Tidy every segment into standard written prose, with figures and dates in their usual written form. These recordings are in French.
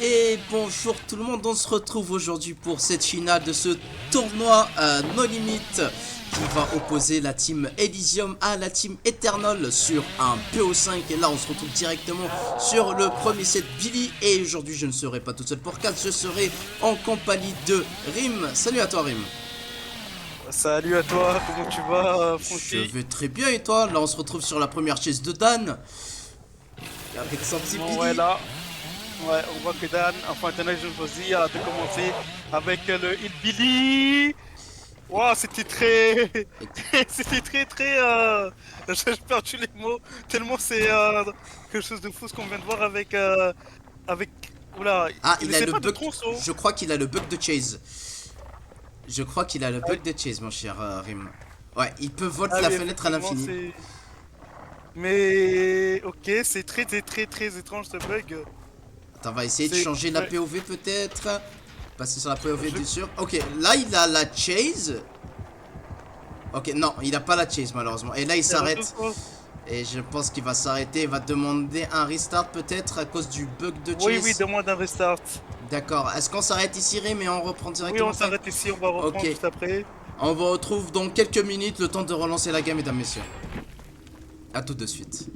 Et bonjour tout le monde, on se retrouve aujourd'hui pour cette finale de ce tournoi No Limit qui va opposer la team Elysium à la team Eternal sur un PO5. Et là on se retrouve directement sur le premier set Billy. Et aujourd'hui je ne serai pas tout seul pour 4, je serai en compagnie de Rim. Salut à toi Rim. Salut à toi, comment tu vas, Je Francky? vais très bien et toi? Là on se retrouve sur la première chaise de Dan avec son petit Bon, ouais, Billy. là, ouais, on voit que Dan, enfin, International choisi a de commencer avec le Hillbilly. Wow, c'était très. C'était très. J'ai perdu les mots, tellement c'est quelque chose de fou ce qu'on vient de voir avec. Avec. Oula, Ah, il il a essaie le pas de bug, tronçon. je crois qu'il a le bug de chase. Je crois qu'il a le Ah oui, bug de chase, mon cher Rim. Ouais, il peut volte ah la oui, fenêtre à effectivement, l'infini. c'est. Mais. Ok, c'est très étrange ce bug. Attends, on va essayer de C'est. changer la Ouais, POV peut-être. Passer sur la POV je du sûr. Ok, là il a la chase. Ok, non, il a pas la chase malheureusement. Et là il Et retour s'arrête. sur- Et je pense qu'il va s'arrêter. Il va demander un restart peut-être à cause du bug de Oui, oui, chase. demande un restart. D'accord. Est-ce qu'on s'arrête ici Rim et on reprend Oui, on directement après? s'arrête ici, on va Ok. reprendre juste après. On vous retrouve dans quelques minutes. Le temps de relancer la game, mesdames, messieurs. A tout de suite.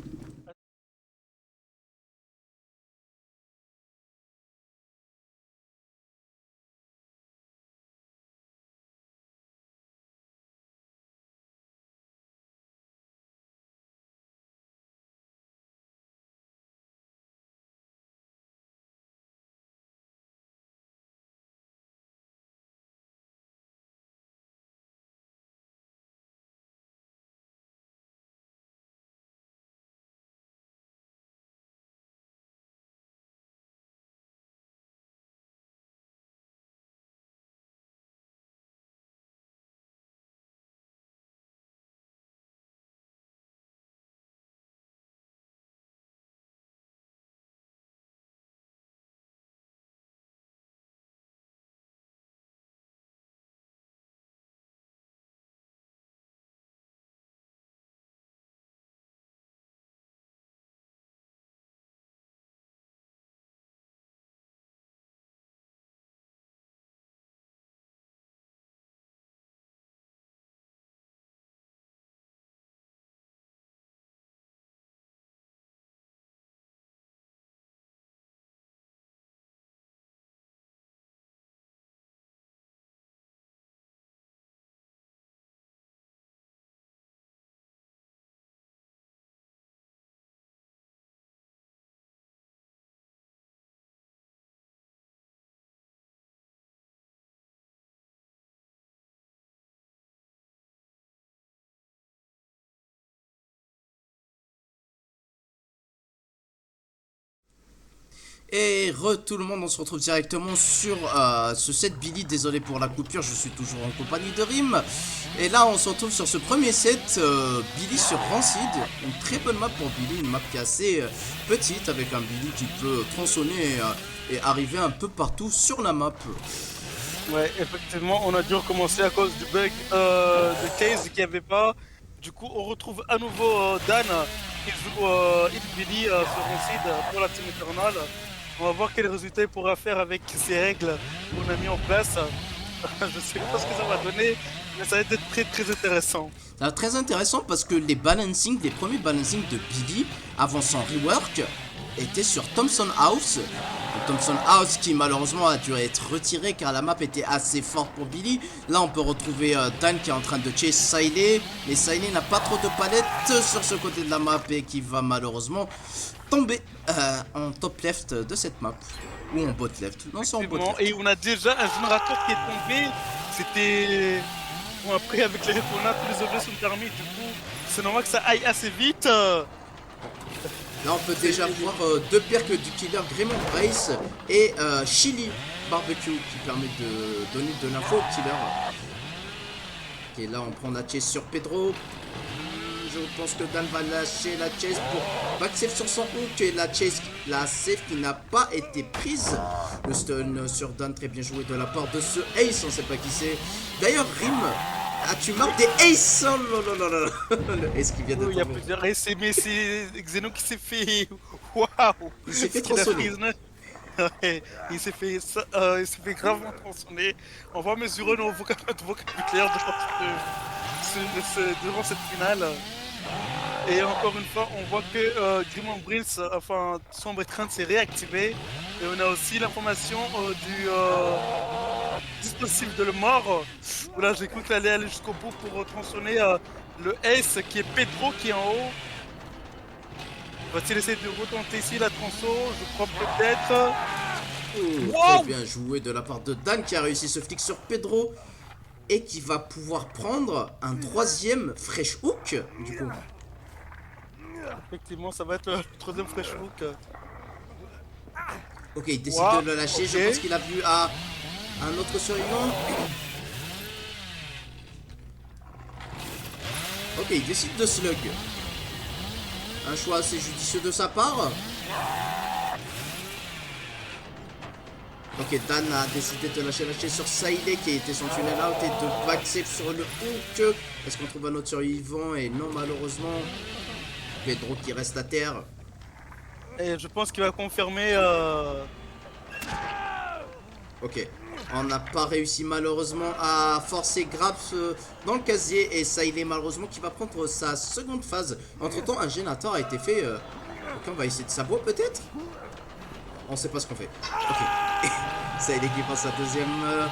Et tout le monde, on se retrouve directement sur ce set Billy. Désolé pour la coupure, je suis toujours en compagnie de Rim. Et là, on se retrouve sur ce premier set Billy sur Rancid. Une très bonne map pour Billy, une map qui est assez petite avec un Billy qui peut tronçonner et arriver un peu partout sur la map. Ouais, effectivement, on a dû recommencer à cause du bug de case qu'il n'y avait pas. Du coup, on retrouve à nouveau Dan qui joue Hillbilly sur Rancid pour la Team Eternal. On va voir quel résultat il pourra faire avec ces règles qu'on a mis en place. Je sais pas ce que ça va donner, mais ça va être très intéressant. C'est très intéressant parce que les balancing, les premiers balancing de Billy avant son rework étaient sur Thompson House. Thompson House qui malheureusement a dû être retiré car la map était assez forte pour Billy. Là on peut retrouver Dan qui est en train de chase Siley. Mais Siley n'a pas trop de palettes sur ce côté de la map et qui va malheureusement tomber en top left de cette map. Ou en bot left. Non, c'est en bot Effectivement, left. et on a déjà un générateur qui est tombé. C'était. Bon, après, avec les retournages, tous les objets sont permis. Du coup, c'est normal que ça aille assez vite. Là, on peut C'est- déjà voir deux perks du killer Gremon Brace et Chili Barbecue qui permet de donner de l'info au killer. Ok, là, on prend la chase sur Pedro. Je pense que Dan va lâcher la chase pour back save sur son hook et la chase, la save qui n'a pas été prise. Le stun sur Dan, très bien joué de la part de ce Ace, on sait pas qui c'est. D'ailleurs, Rim, as-tu marqué des Ace? Oh là là là là. Le Ace qui vient de Oui, il y a tomber. plusieurs. Et mais c'est Xeno qui s'est fait. Waouh! Il s'est fait Ce qu'il a tronçonner. freeze, né? Ouais, il s'est fait gravement tronçonner. On va mesurer nos vocabulaire durant cette finale. Et encore une fois, on voit que Grimon Prince, enfin, son écran s'est réactivé. Et on a aussi l'information du dispositif de le mort. Où là, j'ai cru qu'il allait aller jusqu'au bout pour tronçonner le Ace qui est Pedro qui est en haut. Va-t-il essayer de retenter ici la tronçon? Je crois peut-être. Oh, Wow! très bien joué de la part de Dan qui a réussi ce flic sur Pedro. Et qui va pouvoir prendre un troisième fresh hook, du coup. Effectivement, ça va être le troisième fresh hook. Ok, il décide Wow, de le lâcher. ok. Je pense qu'il a vu à un autre survivant. Ok, il décide de slug. Un choix assez judicieux de sa part. Ok, Dan a décidé de lâcher sur Saïlé qui était son tunnel out et de backsave sur le hook. Est-ce qu'on trouve un autre survivant? Et non, malheureusement. Pedro qui reste à terre. Et je pense qu'il va confirmer. Ok, on n'a pas réussi malheureusement à forcer Graps dans le casier et Saïlé malheureusement qui va prendre sa seconde phase. Entre temps, un générateur a été fait. Ok, on va essayer de saboter peut-être. On sait pas ce qu'on fait. Ok, Saïlé qui passe sa deuxième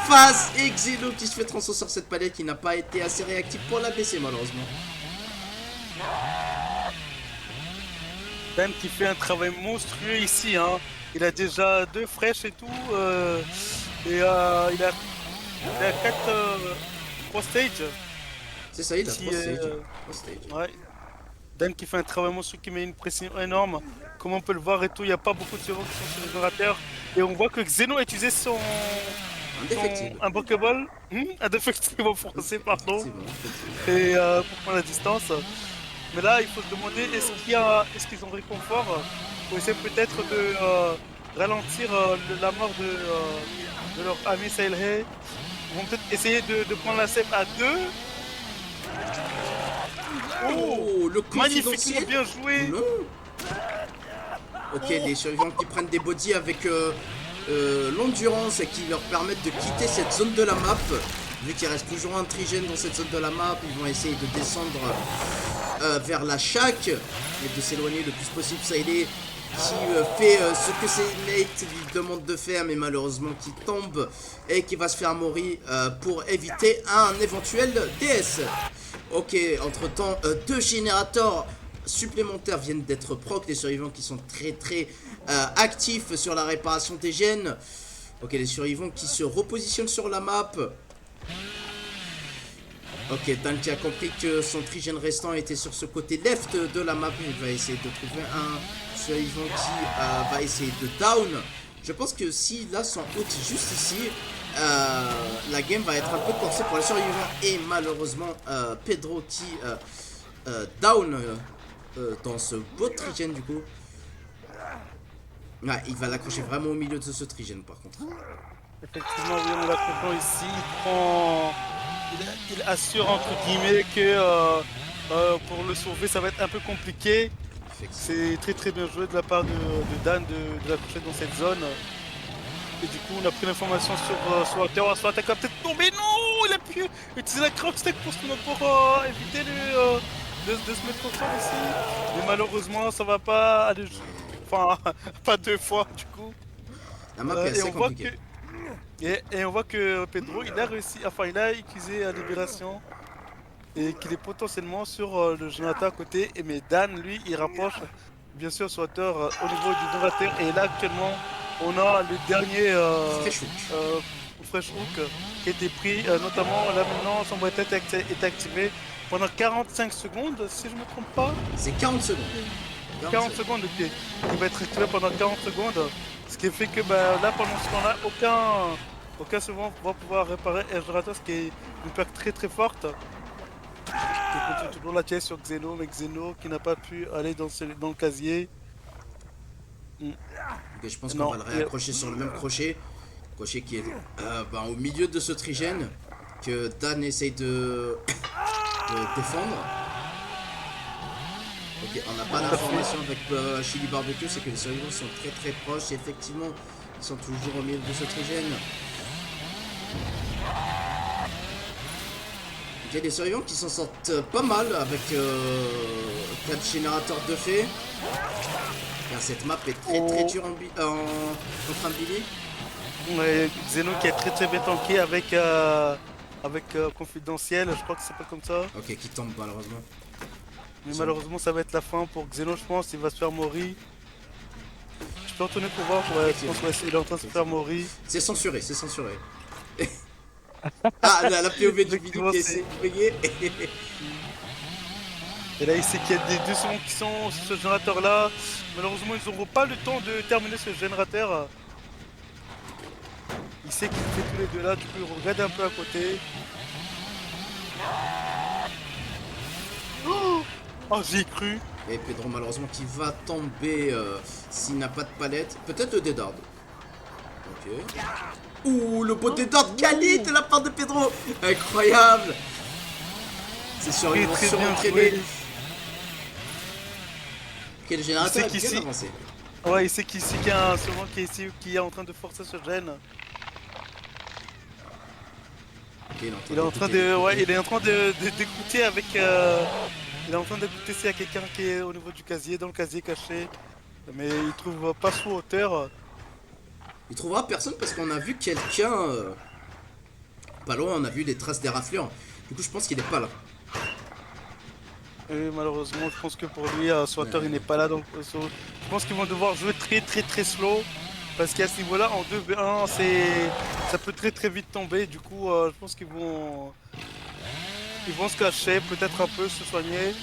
phase et Xeno qui se fait tronçon sur cette palette qui n'a pas été assez réactif pour la baisser malheureusement. Dan qui fait un travail monstrueux ici. Hein. Il a déjà 2 fraîches et tout. Et il a 3 stages. C'est ça, il a Qui 3 est, stages. 3 stages. Ouais. Dan qui fait un travail monstrueux qui met une pression énorme. Comme on peut le voir et tout, il n'y a pas beaucoup de survivants qui sont sur les générateurs. Et on voit que Xeno a utilisé son Indéfectible. Unbreakable, indéfectible en français, pardon. Effectivement. Et pour prendre la distance. Mais là, il faut se demander est-ce qu'ils ont réconfort pour essayer peut-être de ralentir la mort de leur ami Sailhay. Ils vont peut-être essayer de prendre la save à 2. Oh, le Magnifiquement confidentiel. bien joué. Non. Ok, les survivants qui prennent des bodies avec l'endurance et qui leur permettent de quitter cette zone de la map. Vu qu'il reste toujours un trigène dans cette zone de la map, ils vont essayer de descendre vers la shack et de s'éloigner le plus possible. Saïlé qui fait ce que ses mates lui demandent de faire, mais malheureusement qui tombe et qui va se faire mourir pour éviter un éventuel DS. Ok, entre temps, 2 générateurs supplémentaires viennent d'être proc, les survivants qui sont très actifs sur la réparation des gènes. Ok, les survivants qui se repositionnent sur la map. Ok, Dan qui a compris que son trigène restant était sur ce côté left de la map. Il va essayer de trouver un survivant qui va essayer de down. Je pense que s'il a son ult juste ici, la game va être un peu corsée pour les survivants. Et malheureusement, Pedro qui down dans ce beau trigène du coup. Ouais, il va l'accrocher vraiment au milieu de ce trigène par contre. Effectivement, oui, on la comprend ici. Il assure entre guillemets que pour le sauver, ça va être un peu compliqué. C'est très bien joué de la part de Dan de l'accrocher dans cette zone. Et du coup, on a pris l'information sur Water. Water va peut-être tomber. Non, il a pu utiliser la crouch stack pour éviter de se mettre au sol ici. Mais malheureusement, ça va pas aller. Enfin, pas 2 fois du coup. La map est assez compliquée. Et on voit que Pedro, il a réussi, enfin il a utilisé la libération et qu'il est potentiellement sur le générateur à côté. Mais Dan, lui, il rapproche bien sûr sur Water au niveau du générateur. Et là actuellement, on a le dernier fresh hook qui a été pris, notamment là maintenant son boîte est activé pendant 45 secondes, si je ne me trompe pas. C'est 40 secondes. 40 secondes, ok. Il va être activé pendant 40 secondes. Ce qui fait que là, pendant ce temps-là, aucun survivant va pouvoir réparer un générateur, ce qui est une perque très forte. Il continue toujours la chase sur Xeno, mais Xeno qui n'a pas pu aller dans le casier. Ok, je pense qu'on va le réaccrocher sur le même crochet. Crochet qui est au milieu de ce trigène que Dan essaye de défendre. Ok, on n'a pas l'information avec Chili Barbecue, c'est que les survivants sont très très proches. Et effectivement, ils sont toujours au milieu de ce trigène. Ok, les survivants qui s'en sortent pas mal avec 4 générateurs de fées. Car cette map est très très dure contre un Billy. Ouais, Xeno qui est très très bien tanké avec Confidentiel, je crois que ça s'appelle comme ça. Ok, qui tombe malheureusement. Mais Sur- malheureusement, ça va être la fin pour Xeno, je pense. Il va se faire mourir. Je peux retourner pour voir. Ouais, je pense Effectivement. ouais, il est en train de se faire Effectivement. mourir. C'est censuré, c'est censuré. Ah, la POV du Billy Effectivement, qui essaie c'est. de bugger. Et là, il sait qu'il y a des deux secondes qui sont sur ce générateur-là. Malheureusement, ils n'auront pas le temps de terminer ce générateur. Il sait qu'il fait tous les deux là, du coup, il regarde un peu à côté. Oh, j'y ai cru. Et Pedro malheureusement qui va tomber s'il n'a pas de palette. Peut-être le Dead Hard. Ok. Ouh, le beau Dead Hard quali de la part de Pedro. Incroyable. C'est sûr, ils Très vont très bien surentraîner. joué. Ok, le Il générateur sait est bien qu'ici. avancé. Ouais, il sait qu'ici qu'il y a un second qui est ici, qui est en train de forcer ce gène. Ok, il est en train Il est en train d'écouter, de. Ouais, d'écouter. il est en train d'écouter avec. Il est en train d'écouter s'il y a quelqu'un qui est au niveau du casier, dans le casier caché. Mais il trouve pas sous hauteur. Il trouvera personne parce qu'on a vu quelqu'un pas loin, on a vu des traces des raflures. Du coup, je pense qu'il est pas là. Et malheureusement, je pense que pour lui, Swatter, il n'est Ouais. pas là. Donc, je pense qu'ils vont devoir jouer très très très slow. Parce qu'à ce niveau-là, en 2v1, ça peut très très vite tomber. Du coup, je pense ils vont se cacher, peut-être un peu se soigner.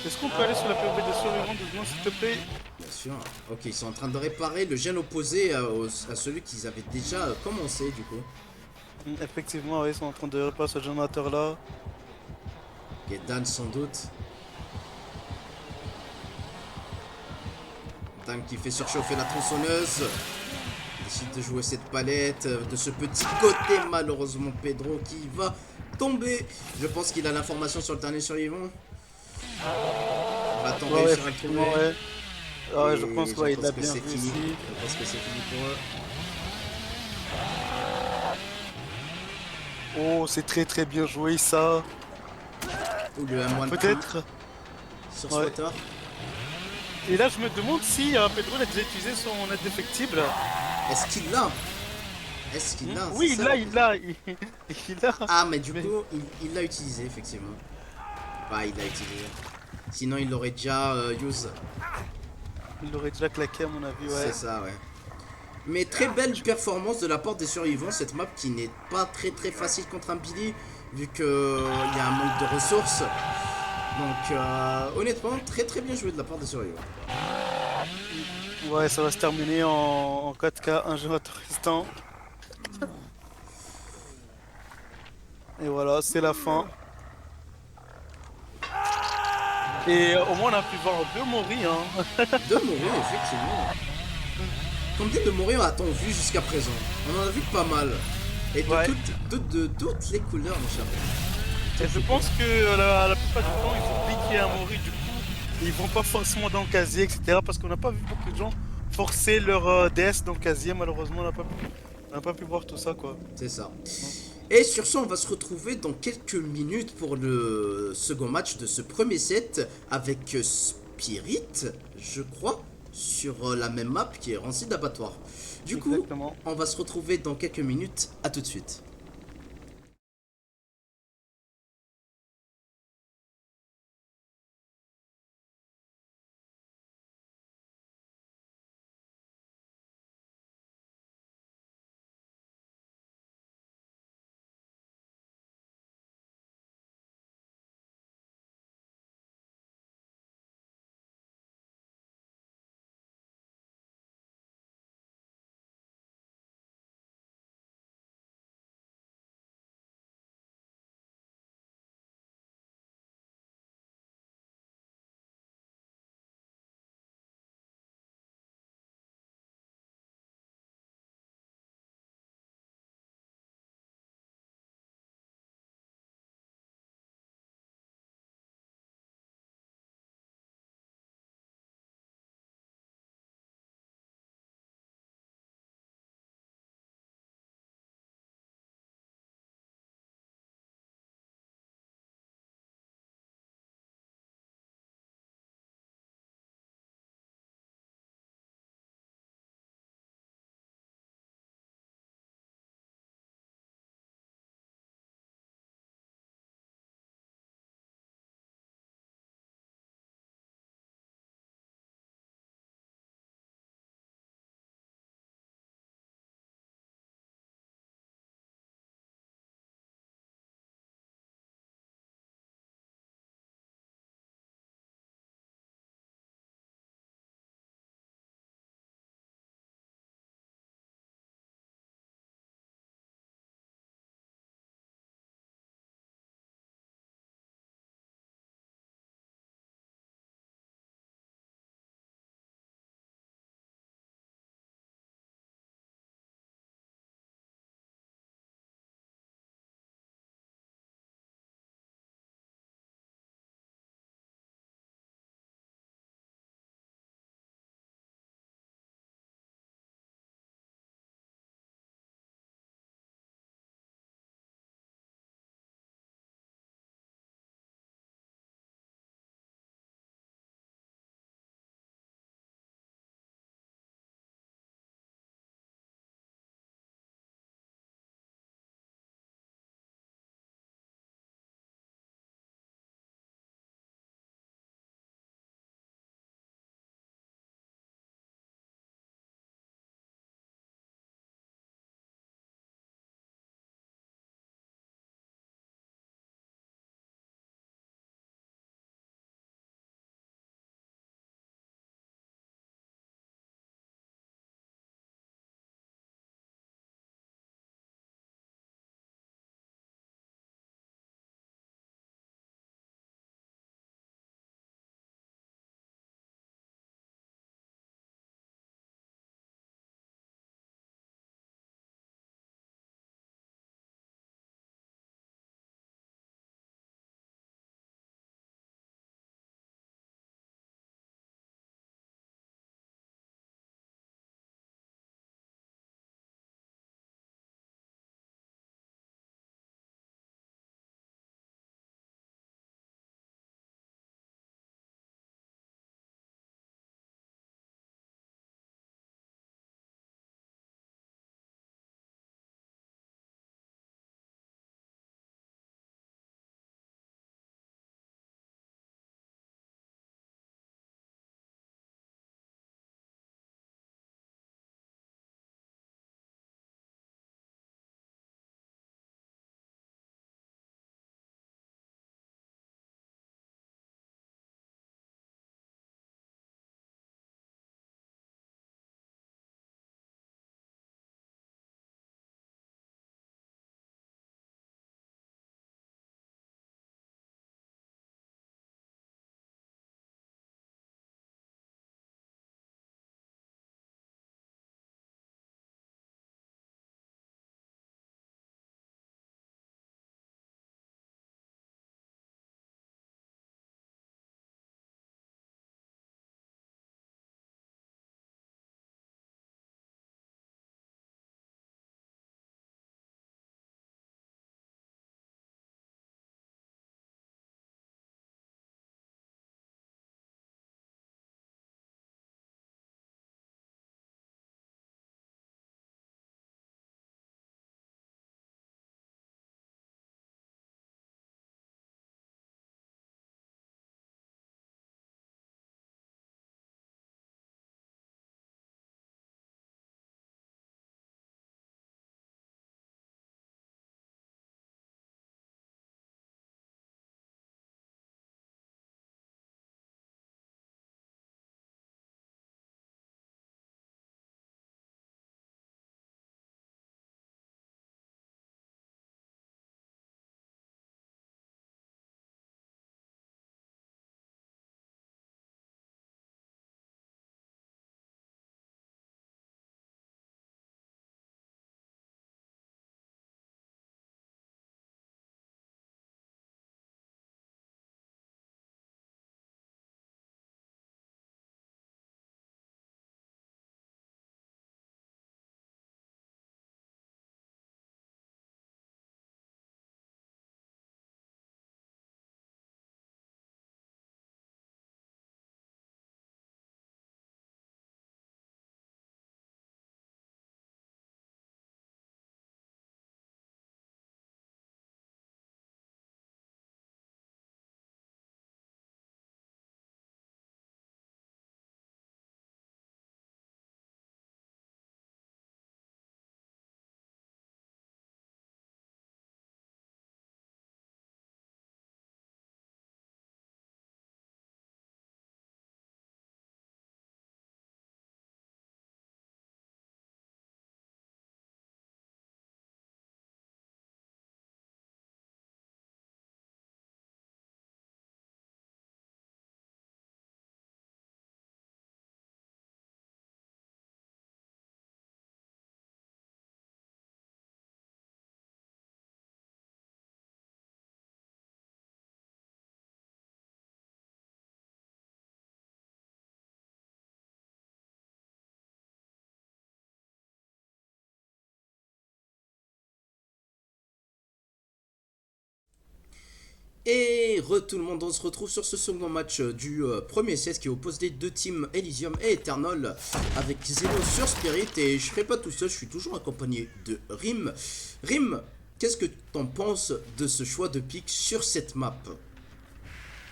Est-ce qu'on peut aller sur la POV des survivants de Zeno, s'il te plaît? Bien sûr. Ok, ils sont en train de réparer le gène opposé à celui qu'ils avaient déjà commencé, du coup. Effectivement, ouais, ils sont en train de réparer ce générateur-là. Ok, Dan sans doute. Dan qui fait surchauffer la tronçonneuse. Il décide de jouer cette palette. De ce petit côté, malheureusement, Pedro qui va tomber. Je pense qu'il a l'information sur le dernier survivant. Va-t-on Ouais, ouais, réussir à le effectivement, trouver? ouais. Ah ouais, je pense Et je qu'il pense a que bien c'est vu fini. ici. Je pense que c'est fini pour eux. Oh, c'est très très bien joué ça. Ou le M1 Q Peut-être. sur Ouais. Swatter. Et là, je me demande si Pedro a déjà utilisé son indéfectible. Est-ce qu'il l'a? Est-ce qu'il l'a? C'est Oui, ça la il question. l'a, il l'a. Ah, mais du Mais coup, il l'a utilisé, effectivement. Bah, il l'a utilisé. Sinon, il l'aurait déjà use. il l'aurait déjà claqué à mon avis, C'est ouais. ça, ouais. Mais très belle performance de la part des survivants. Cette map qui n'est pas très très facile contre un Billy, vu qu'il y a un manque de ressources. Donc, honnêtement, très très bien joué de la part des survivants. Ouais, ça va se terminer en 4K, un générateur restant. Et voilà, c'est la fin. Et au moins, on a pu voir deux Mori, hein. De mourir, effectivement. Combien de mourir a-t-on vu jusqu'à présent? On en a vu pas mal. Et Ouais. de toutes les couleurs, mon cher. Et je pense que la plupart du temps, ils ont piqué un Mori, du coup, ils vont pas forcément dans le casier, etc. Parce qu'on n'a pas vu beaucoup de gens forcer leur DS dans le casier, malheureusement, on n'a pas pu voir tout ça, quoi. C'est ça. Mm. Et sur ce, on va se retrouver dans quelques minutes pour le second match de ce premier set avec Spirit, je crois, sur la même map qui est Rancid d'Abattoir. Du coup, Exactement. on va se retrouver dans quelques minutes. À tout de suite. Et tout le monde, on se retrouve sur ce second match du premier set qui oppose les deux teams Elysium et Eternal avec Xeno sur Spirit. Et je serai pas tout seul, je suis toujours accompagné de Rim. Rim, qu'est-ce que t'en penses de ce choix de pick sur cette map?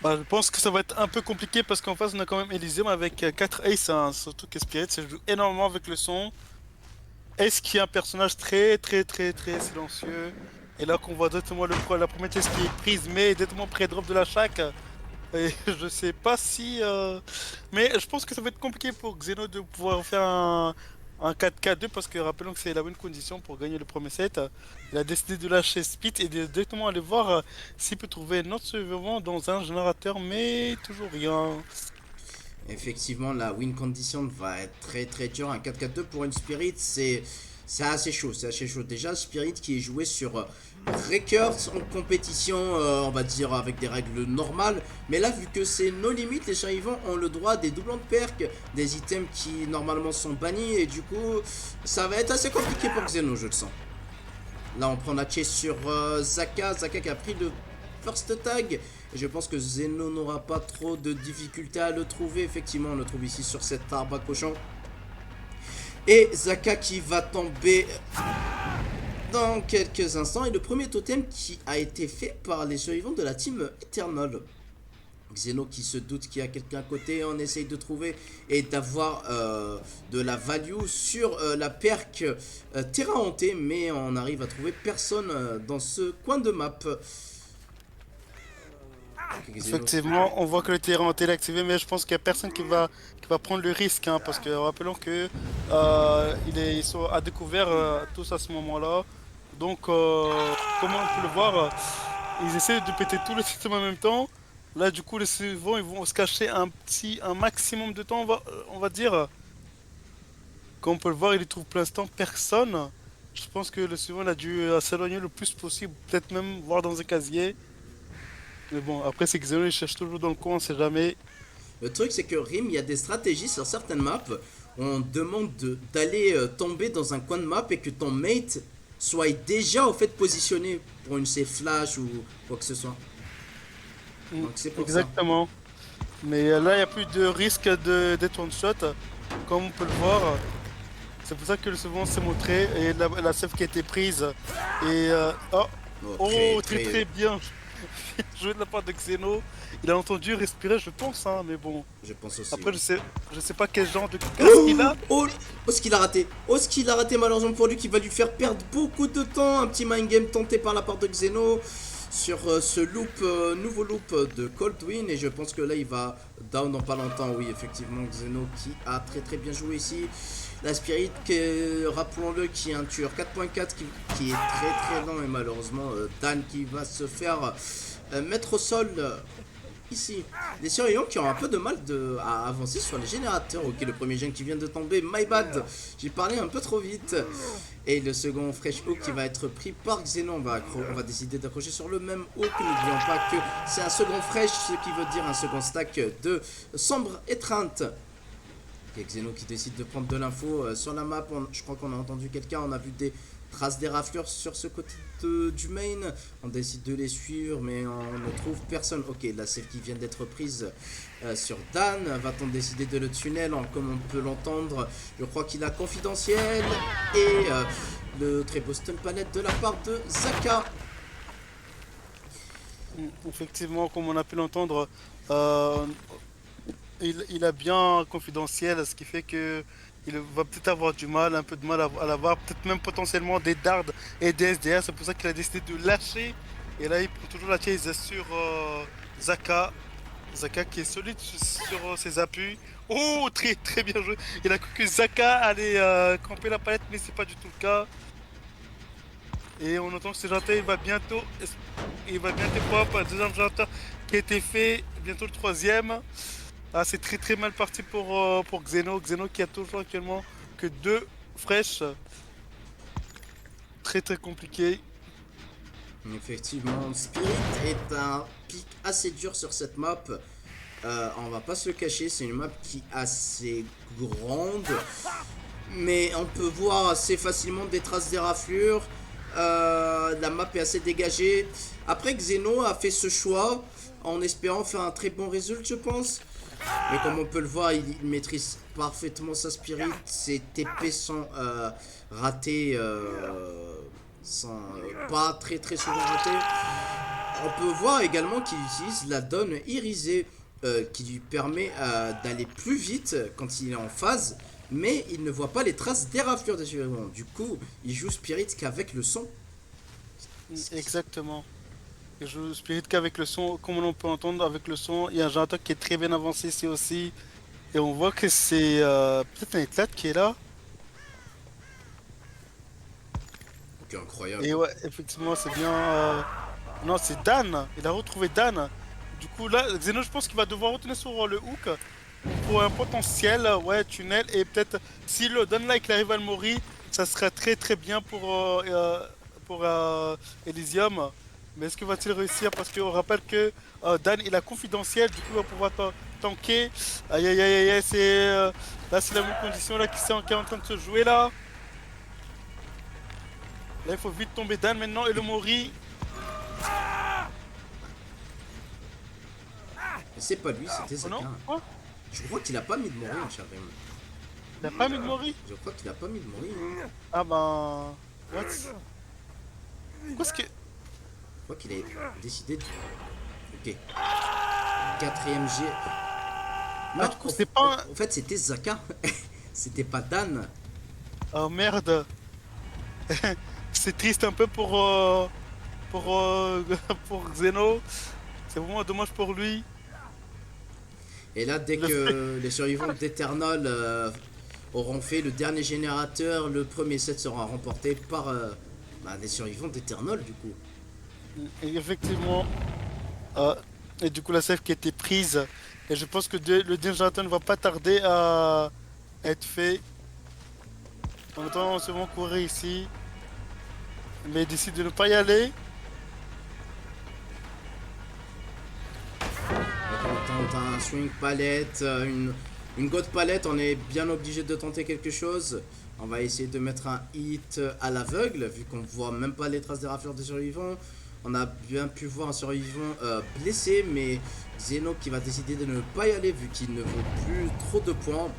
Bah, je pense que ça va être un peu compliqué parce qu'en face on a quand même Elysium avec 4 Ace, hein, surtout que Spirit ça joue énormément avec le son. Ace qui est un personnage très silencieux. Et là qu'on voit directement la première pièce qui est prise mais directement pré-drop de la shack. Et je sais pas si... Mais je pense que ça va être compliqué pour Xeno de pouvoir faire un 4K2 parce que rappelons que c'est la bonne condition pour gagner le premier set. Il a décidé de lâcher Speed et de directement aller voir s'il peut trouver un autre survivant dans un générateur mais toujours rien. Effectivement, la win condition va être très dure. Un 4-4-2 pour une Spirit, c'est assez chaud. C'est assez chaud. Déjà, Spirit qui est joué sur Records en compétition, on va dire avec des règles normales. Mais là, vu que c'est nos limites, les survivants ont le droit à des doublons de perk, des items qui normalement sont bannis. Et du coup, ça va être assez compliqué pour Xeno, je le sens. Là, on prend la chase sur Zaka. Zaka qui a pris le first tag. Et je pense que Xeno n'aura pas trop de difficultés à le trouver. Effectivement, on le trouve ici sur cet arbre à cochon. Et Zaka qui va tomber dans quelques instants. Et le premier totem qui a été fait par les survivants de la team Eternal. Xeno qui se doute qu'il y a quelqu'un à côté. On essaye de trouver et d'avoir de la value sur la perk terrain hanté. Mais on arrive à trouver personne dans ce coin de map. Effectivement, on voit que le terrain est activé, mais je pense qu'il n'y a personne qui va prendre le risque, hein, parce que rappelons que ils sont à découvert tous à ce moment-là. Donc, comme on peut le voir, ils essaient de péter tout le système en même temps. Là, du coup, les suivants, ils vont se cacher un maximum de temps, on va dire. Comme on peut le voir, il trouve pour l'instant personne. Je pense que le suivant il a dû s'éloigner le plus possible, peut-être même voir dans un casier. Mais bon, après, c'est que Xeno, il cherche toujours dans le coin, on sait jamais. Le truc, c'est que Rim, il y a des stratégies sur certaines maps. On demande d'aller tomber dans un coin de map et que ton mate soit déjà au fait positionné pour une safe flash ou quoi que ce soit. Donc c'est pour Exactement. Mais là, il n'y a plus de risque d'être one shot, comme on peut le voir. C'est pour ça que le second s'est montré et la save qui a été prise. Et très bien joué de la part de Xeno. Il a entendu respirer, je pense, hein, mais bon. Je pense aussi. Après, je sais pas quel genre de casque il a. Oh, ce qu'il a raté. Oh, ce qu'il a raté, malheureusement pour lui, qui va lui faire perdre beaucoup de temps. Un petit mind game tenté par la part de Xeno sur ce loop, nouveau loop de Coldwind. Et je pense que là, il va down dans pas longtemps. Oui, effectivement, Xeno qui a très bien joué ici. La Spirit, rappelons-le, qui est un tueur 4.4 qui est très lent. Et malheureusement, Dan qui va se faire mettre au sol. Ici, des surveillants qui ont un peu de mal à avancer sur les générateurs. Ok, le premier gène qui vient de tomber, my bad, j'ai parlé un peu trop vite. Et le second fresh hook qui va être pris par Xeno. On va décider d'accrocher sur le même hook. N'oublions pas que c'est un second fresh, ce qui veut dire un second stack de sombre étreinte. Et Xeno qui décide de prendre de l'info sur la map. Je crois qu'on a entendu quelqu'un, on a vu des traces des raflures sur ce côté du main. On décide de les suivre, mais on ne trouve personne. Ok, la save qui vient d'être prise sur Dan. Va-t-on décider de le tunnel, comme on peut l'entendre? Je crois qu'il a confidentiel. Et le très beau stun palette de la part de Zaka. Effectivement, comme on a pu l'entendre, il a bien confidentiel, ce qui fait que il va peut-être avoir un peu de mal à l'avoir, peut-être même potentiellement des dards et des SDR. C'est pour ça qu'il a décidé de lâcher. Et là, il prend toujours la chase sur Zaka. Zaka qui est solide sur ses appuis. Oh, très bien joué. Il a cru que Zaka allait camper la palette, mais c'est pas du tout le cas. Et on entend que ce générateur, il va bientôt pop. Un deuxième générateur qui a été fait, bientôt le troisième. Ah, c'est très mal parti pour Xeno. Xeno qui a toujours actuellement que 2 fresh. Très compliqué. Effectivement, Spirit est un pic assez dur sur cette map. On va pas se le cacher, c'est une map qui est assez grande. Mais on peut voir assez facilement des traces des raflures. La map est assez dégagée. Après, Xeno a fait ce choix en espérant faire un très bon résultat, je pense. Mais comme on peut le voir, il maîtrise parfaitement sa spirit. Ses TP sont ratés, sont pas très très souvent ratés. On peut voir également qu'il utilise la donne irisée qui lui permet d'aller plus vite quand il est en phase. Mais il ne voit pas les traces des raflures des survivants. Du coup, il joue Spirit qu'avec le son. Exactement. Et je joue Spirit qu'avec le son, comme on peut entendre avec le son, il y a un Jantok qui est très bien avancé ici aussi. Et on voit que c'est peut-être un éclat qui est là. Ok, incroyable. Et ouais, effectivement, c'est bien. Non, c'est Dan. Il a retrouvé Dan. Du coup, là, Xeno, je pense qu'il va devoir retourner sur le hook pour un potentiel, ouais, tunnel. Et peut-être, si le Dan like arrive à le mourir, ça serait très très bien pour Elysium. Mais est-ce qu'il va-t-il réussir? Parce qu'on rappelle que Dan il a confidentiel, du coup, il va pouvoir tanker. Aïe aïe aïe aïe, c'est là, c'est la même condition là qui est en train de se jouer là. Là, il faut vite tomber Dan maintenant et le mori. Mais c'est pas lui, c'était Oh non? Zaka. Quoi? Je crois qu'il a pas mis de mourir, mon cher Raymond. Il a pas mis de mori? Je crois qu'il a pas mis de mourir. Ah ben. What? Qu'est-ce que. Je crois qu'il a décidé de. Ok. Quatrième G. Non, du coup, c'est pas un- en fait, c'était Zaka. C'était pas Dan. Oh merde! C'est triste un peu pour, pour Xeno. C'est vraiment dommage pour lui. Et là, dès Le que les survivants d'Eternal auront fait le dernier générateur, le premier set sera remporté par les survivants d'Eternal, du coup. Et effectivement. euh, et du coup, la save qui a été prise. Et je pense que le Dingerton ne va pas tarder à être fait. En même temps, on se va courir ici. Mais il décide de ne pas y aller. Donc, on tente un swing palette, une god palette, on est bien obligé de tenter quelque chose. On va essayer de mettre un hit à l'aveugle, vu qu'on voit même pas les traces des rafleurs des survivants. On a bien pu voir un survivant blessé, mais Xeno qui va décider de ne pas y aller, vu qu'il ne vaut plus trop de points.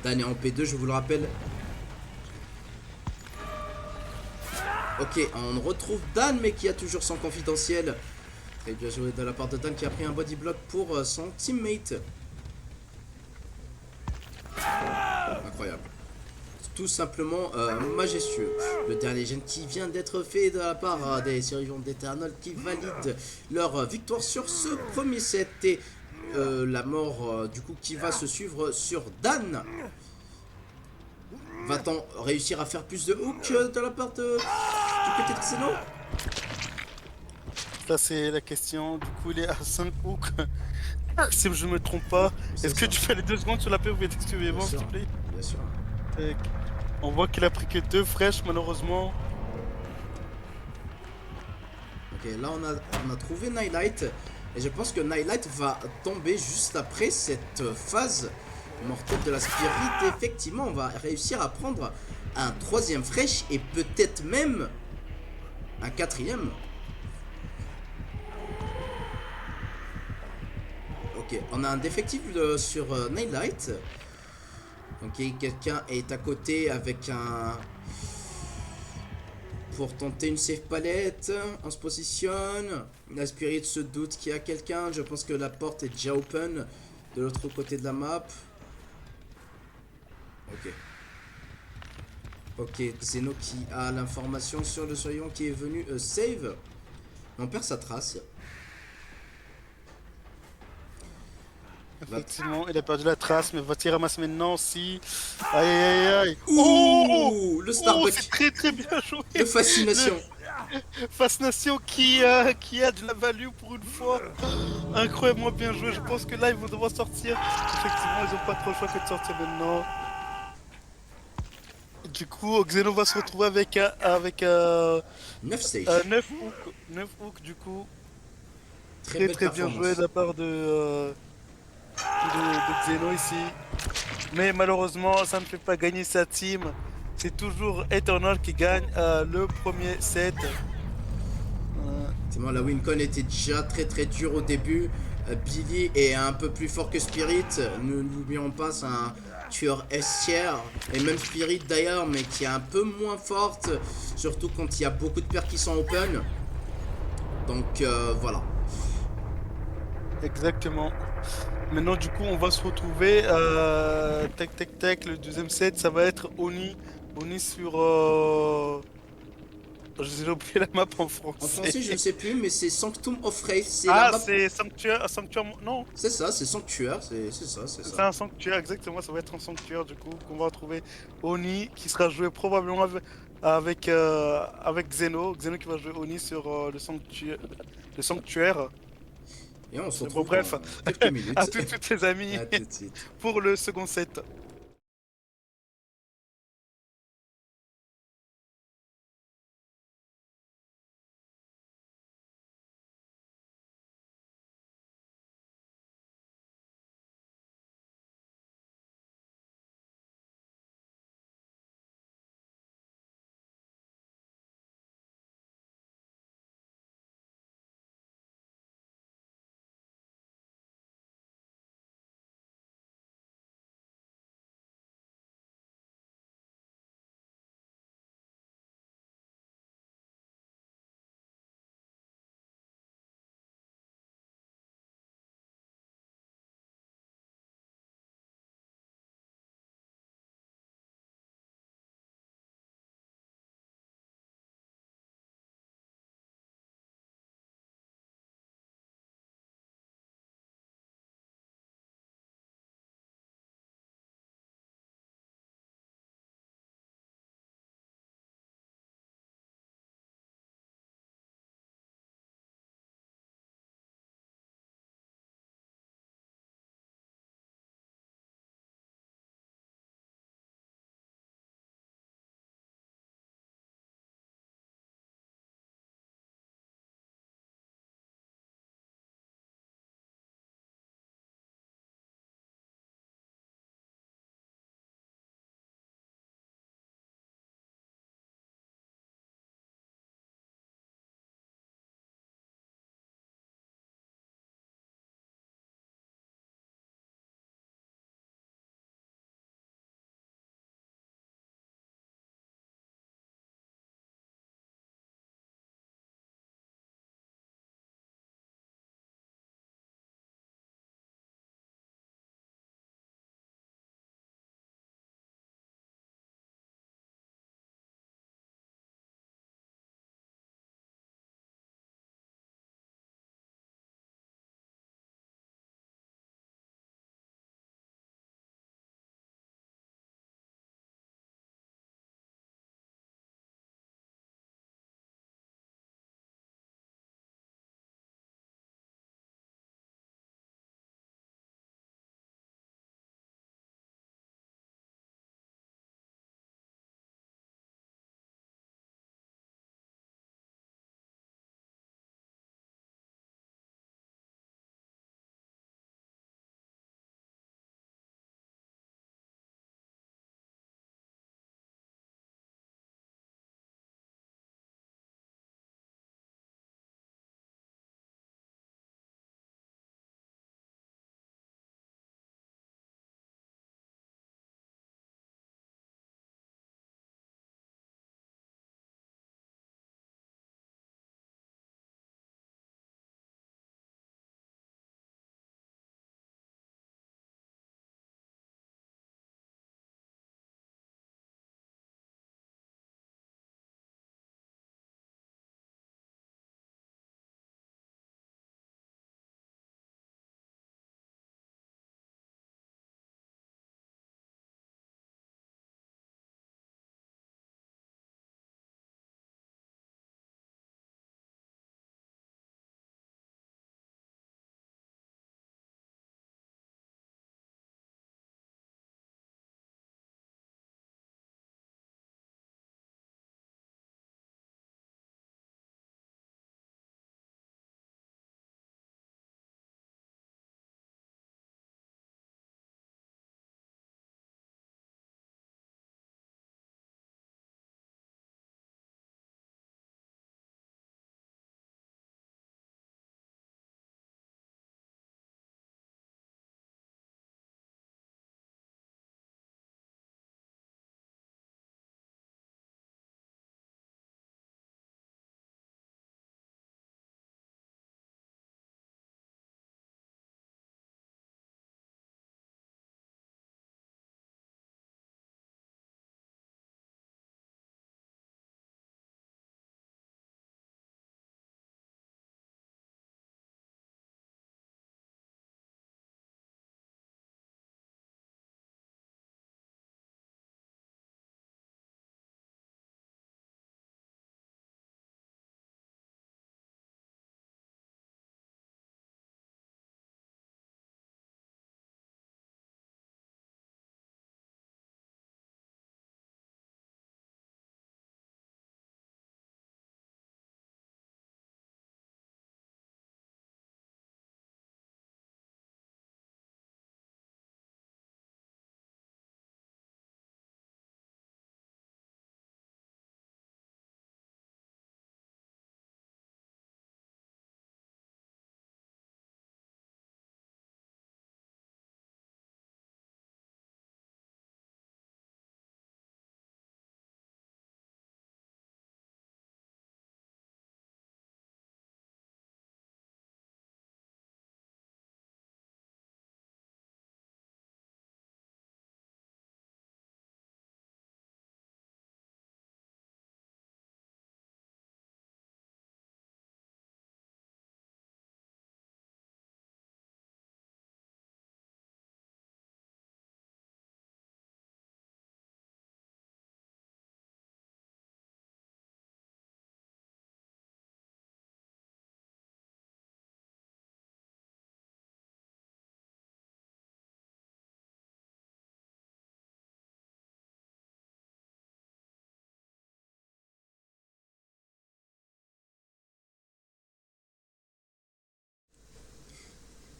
Dan est en P2, je vous le rappelle. Ok, on retrouve Dan, mais qui a toujours son confidentiel. Très bien joué de la part de Dan qui a pris un body block pour son teammate. Incroyable. Tout simplement majestueux. Le dernier gène qui vient d'être fait de la part des survivants d'Eternal qui valident leur victoire sur ce premier set. Et la mort du coup qui va se suivre sur Dan. Va-t-on réussir à faire plus de hook de la part du côté de Xeno? Ça, c'est la question. Du coup, il est à 5 hooks. Si je me trompe pas. C'est Est-ce que ça. tu fais les 2 secondes sur la paix ou est-ce que Bien s'il sûr. te plaît? Bien sûr. Tac. On voit qu'il a pris que 2 fraîches, malheureusement. Ok, là on a trouvé Nightlight. Et je pense que Nightlight va tomber juste après cette phase mortelle de la Spirit. Et effectivement, on va réussir à prendre un troisième fraîche et peut-être même un quatrième. Ok, on a un défectif sur Nightlight. Ok, quelqu'un est à côté avec un... Pour tenter une safe palette, on se positionne. La Spirit se doute qu'il y a quelqu'un. Je pense que la porte est déjà open de l'autre côté de la map. Ok. Ok, Xeno qui a l'information sur le survivant qui est venu save. On perd sa trace. Effectivement, il a perdu la trace, mais va-t-il ramasser maintenant aussi? Aïe aïe aïe aïe. Oh, Ouh, le oh, Starbuck c'est très très bien joué. de fascination. Fascination qui a de la value pour une fois. Incroyablement bien joué. Je pense que là, ils vont devoir sortir. Effectivement, ils ont pas trop le choix que de sortir maintenant. Du coup, Xeno va se retrouver avec 9 stage. 9 hooks. 9 hooks, du coup. Très Très belle très bien joué performance. de la part de Xeno ici. Mais malheureusement, ça ne fait pas gagner sa team. c'est toujours Eternal qui gagne le premier set. Effectivement, la Wincon était déjà très très dure au début. Billy est un peu plus fort que Spirit. Ne l'oublions pas, c'est un tueur S-tier. Et même Spirit d'ailleurs, mais qui est un peu moins forte. Surtout quand il y a beaucoup de paires qui sont open. Donc voilà. Exactement. Maintenant, du coup, on va se retrouver. Tac, tac, tac. Le deuxième set, ça va être Oni. Oni sur. J'ai oublié la map en En français. français, je ne sais plus, mais c'est Sanctum of Wraith. C'est la Ah, map. c'est Sanctuaire. Sanctuaire. Non, C'est ça, c'est Sanctuaire. C'est ça, c'est c'est ça. un sanctuaire, exactement. Ça va être un sanctuaire, du coup, qu'on va retrouver Oni, qui sera joué probablement avec Xeno. Xeno qui va jouer Oni sur le sanctuaire. Et on se Mais bon, retrouve bref, dans quelques à minutes. toutes les amis, À tout de suite. pour le second set.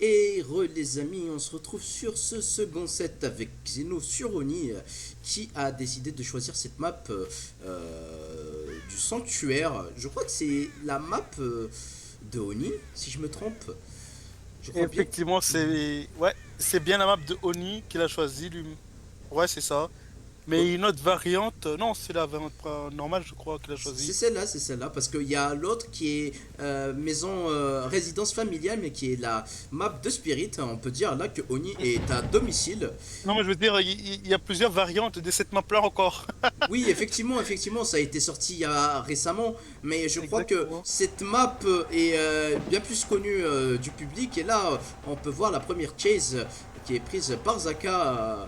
Et les amis, on se retrouve sur ce second set avec Xeno sur Oni qui a décidé de choisir cette map du sanctuaire. Je crois que c'est la map de Oni, si je me trompe. Je crois bien. Effectivement, c'est bien la map de Oni qu'il a choisi lui. Ouais, c'est ça. Mais une autre variante, non, c'est la variante normale, je crois qu'il a choisi. C'est celle-là, parce qu'il y a l'autre qui est maison résidence familiale, mais qui est la map de Spirit. On peut dire là que Oni est à domicile. Non, mais je veux dire, il y a plusieurs variantes de cette map-là encore. Oui, effectivement, ça a été sorti il y a récemment, mais je crois que Exactement. cette map est bien plus connue du public. Et là, on peut voir la première chase qui est prise par Zaka.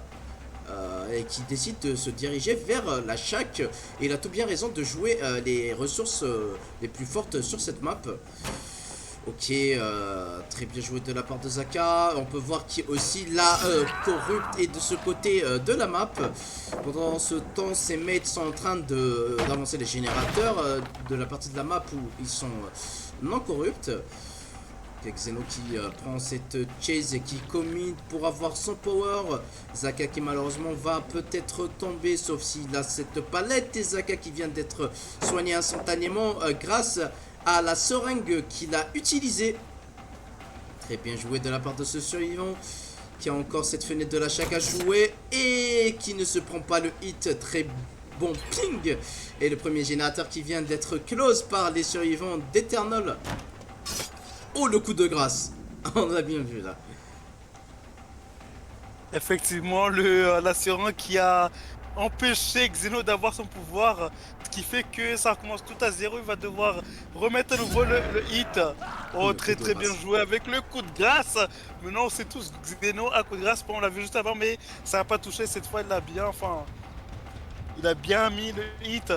Et qui décide de se diriger vers la shack. Et il a tout bien raison de jouer les ressources les plus fortes sur cette map. Ok, très bien joué de la part de Zaka. On peut voir qu'il y a aussi la corrupte et de ce côté de la map. Pendant ce temps, ses mates sont en train d'avancer les générateurs de la partie de la map où ils sont non corrupts. Xeno qui prend cette chase et qui commit pour avoir son power. Zaka qui malheureusement va peut-être tomber, sauf s'il a cette palette. Et Zaka qui vient d'être soigné instantanément grâce à la seringue qu'il a utilisée. Très bien joué de la part de ce survivant qui a encore cette fenêtre de la shack à jouer et qui ne se prend pas le hit. Très bon ping. Et le premier générateur qui vient d'être close par les survivants d'Eternal. Oh, le coup de grâce. On a bien vu là. Effectivement, l'assurant qui a empêché Xeno d'avoir son pouvoir, ce qui fait que ça recommence tout à zéro, il va devoir remettre à nouveau le hit. Oh, Le très coup de très bien grâce. joué avec le coup de grâce. Maintenant, c'est tous Xeno à coup de grâce, on l'a vu juste avant, mais ça n'a pas touché cette fois, il a bien mis le hit.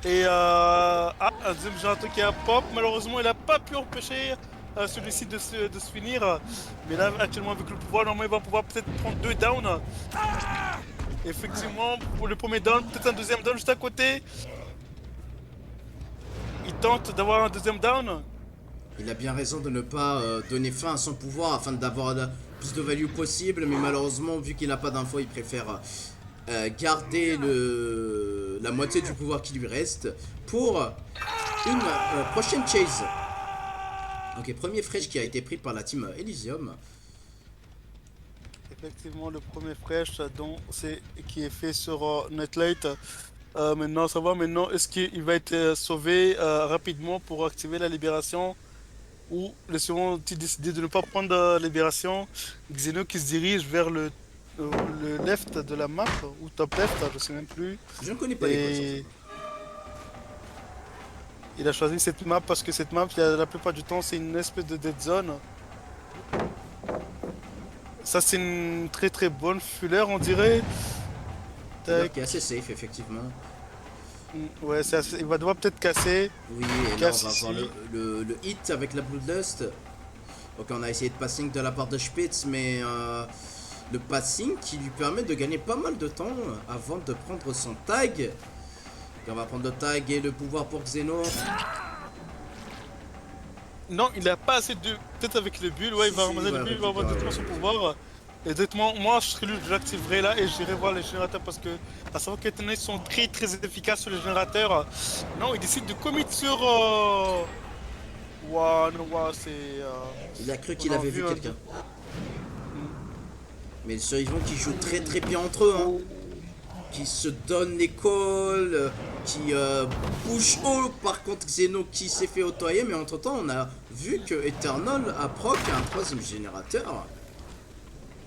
Et un deuxième générateur qui a pop, malheureusement, il n'a pas pu empêcher celui-ci de se finir. Mais là, actuellement, avec le pouvoir, normalement, il va pouvoir peut-être prendre 2 downs. Effectivement, pour le premier down, peut-être un deuxième down juste à côté. Il tente d'avoir un deuxième down. Il a bien raison de ne pas donner fin à son pouvoir afin d'avoir le plus de value possible. Mais malheureusement, vu qu'il n'a pas d'infos, il préfère garder la moitié du pouvoir qui lui reste pour une prochaine chase. Ok, premier fresh qui a été pris par la team Elysium. Effectivement, le premier fresh qui est fait sur Netlate. Maintenant, ça va. Maintenant, est-ce qu'il va être sauvé rapidement pour activer la libération ou les suivants ont-ils décidé de ne pas prendre la libération? Xeno qui se dirige vers le left de la map ou top left, je sais même plus. Je ne connais pas les codes sur Et il a choisi cette map parce que cette map, la plupart du temps, c'est une espèce de dead zone. Ça, c'est une très très bonne fuller, on dirait. ça. Tac. Qui est assez safe, effectivement. Ouais, il va devoir peut-être casser. Oui, Il et là on casse va ici. voir le hit avec la Bloodlust. Ok, on a essayé de passing de la part de Spitz, mais le passing qui lui permet de gagner pas mal de temps avant de prendre son tag. Et on va prendre le tag et le pouvoir pour Xeno. Non, il a pas assez de. Peut-être avec le bulle, ouais, il va Si, ramasser le ouais, bulle, il va avoir directement son pouvoir. Et directement, moi, je serais lui, je l'activerai là et j'irai voir les générateurs parce que, à savoir que ils sont très très efficaces sur les générateurs. Non, il décide de commit sur. Ouah, non, ouah, c'est. Il a cru On qu'il a avait vu vu, quelqu'un. Mais les survivants qui jouent très très bien entre eux, hein. Qui se donnent les calls, qui push haut. Par contre, Xeno qui s'est fait auto-aim, mais entre temps, on a vu que Eternal a proc un troisième générateur.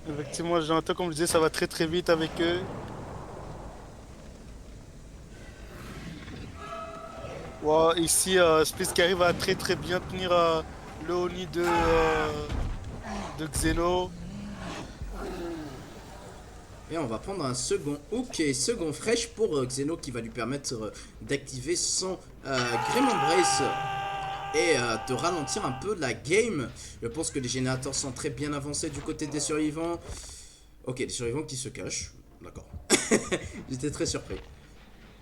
Effectivement, les générateurs, comme je disais, ça va très très vite avec eux. Ouah, ici, Space qui arrive à très très bien tenir le Oni de Xeno. Et on va prendre un second hook et second fresh pour Xeno qui va lui permettre d'activer son Grim Embrace et de ralentir un peu la game. Je pense que les générateurs sont très bien avancés du côté des survivants. Ok, les survivants qui se cachent. D'accord. J'étais très surpris.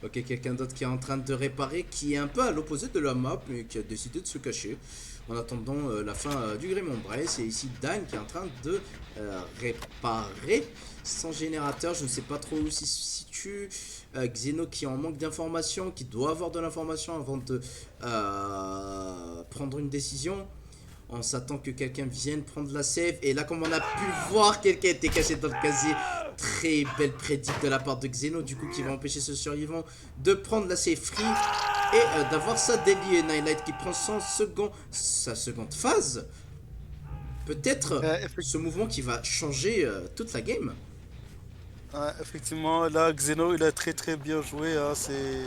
Ok, quelqu'un d'autre qui est en train de réparer, qui est un peu à l'opposé de la map, mais qui a décidé de se cacher. en attendant la fin du Grim Embrace. Et ici Dan qui est en train de réparer son générateur. Je ne sais pas trop où il se situe. Xeno qui est en manque d'informations, qui doit avoir de l'information avant de prendre une décision. On s'attend que quelqu'un vienne prendre la save. Et là, comme on a pu voir, quelqu'un était caché dans le casier. Très belle prédict de la part de Xeno, du coup, qui va empêcher ce survivant de prendre la save free et d'avoir sa daily. Et Nightlight qui prend sa seconde phase. Peut-être ce mouvement qui va changer toute la game. Effectivement, là, Xeno, il a très bien joué. Hein, c'est...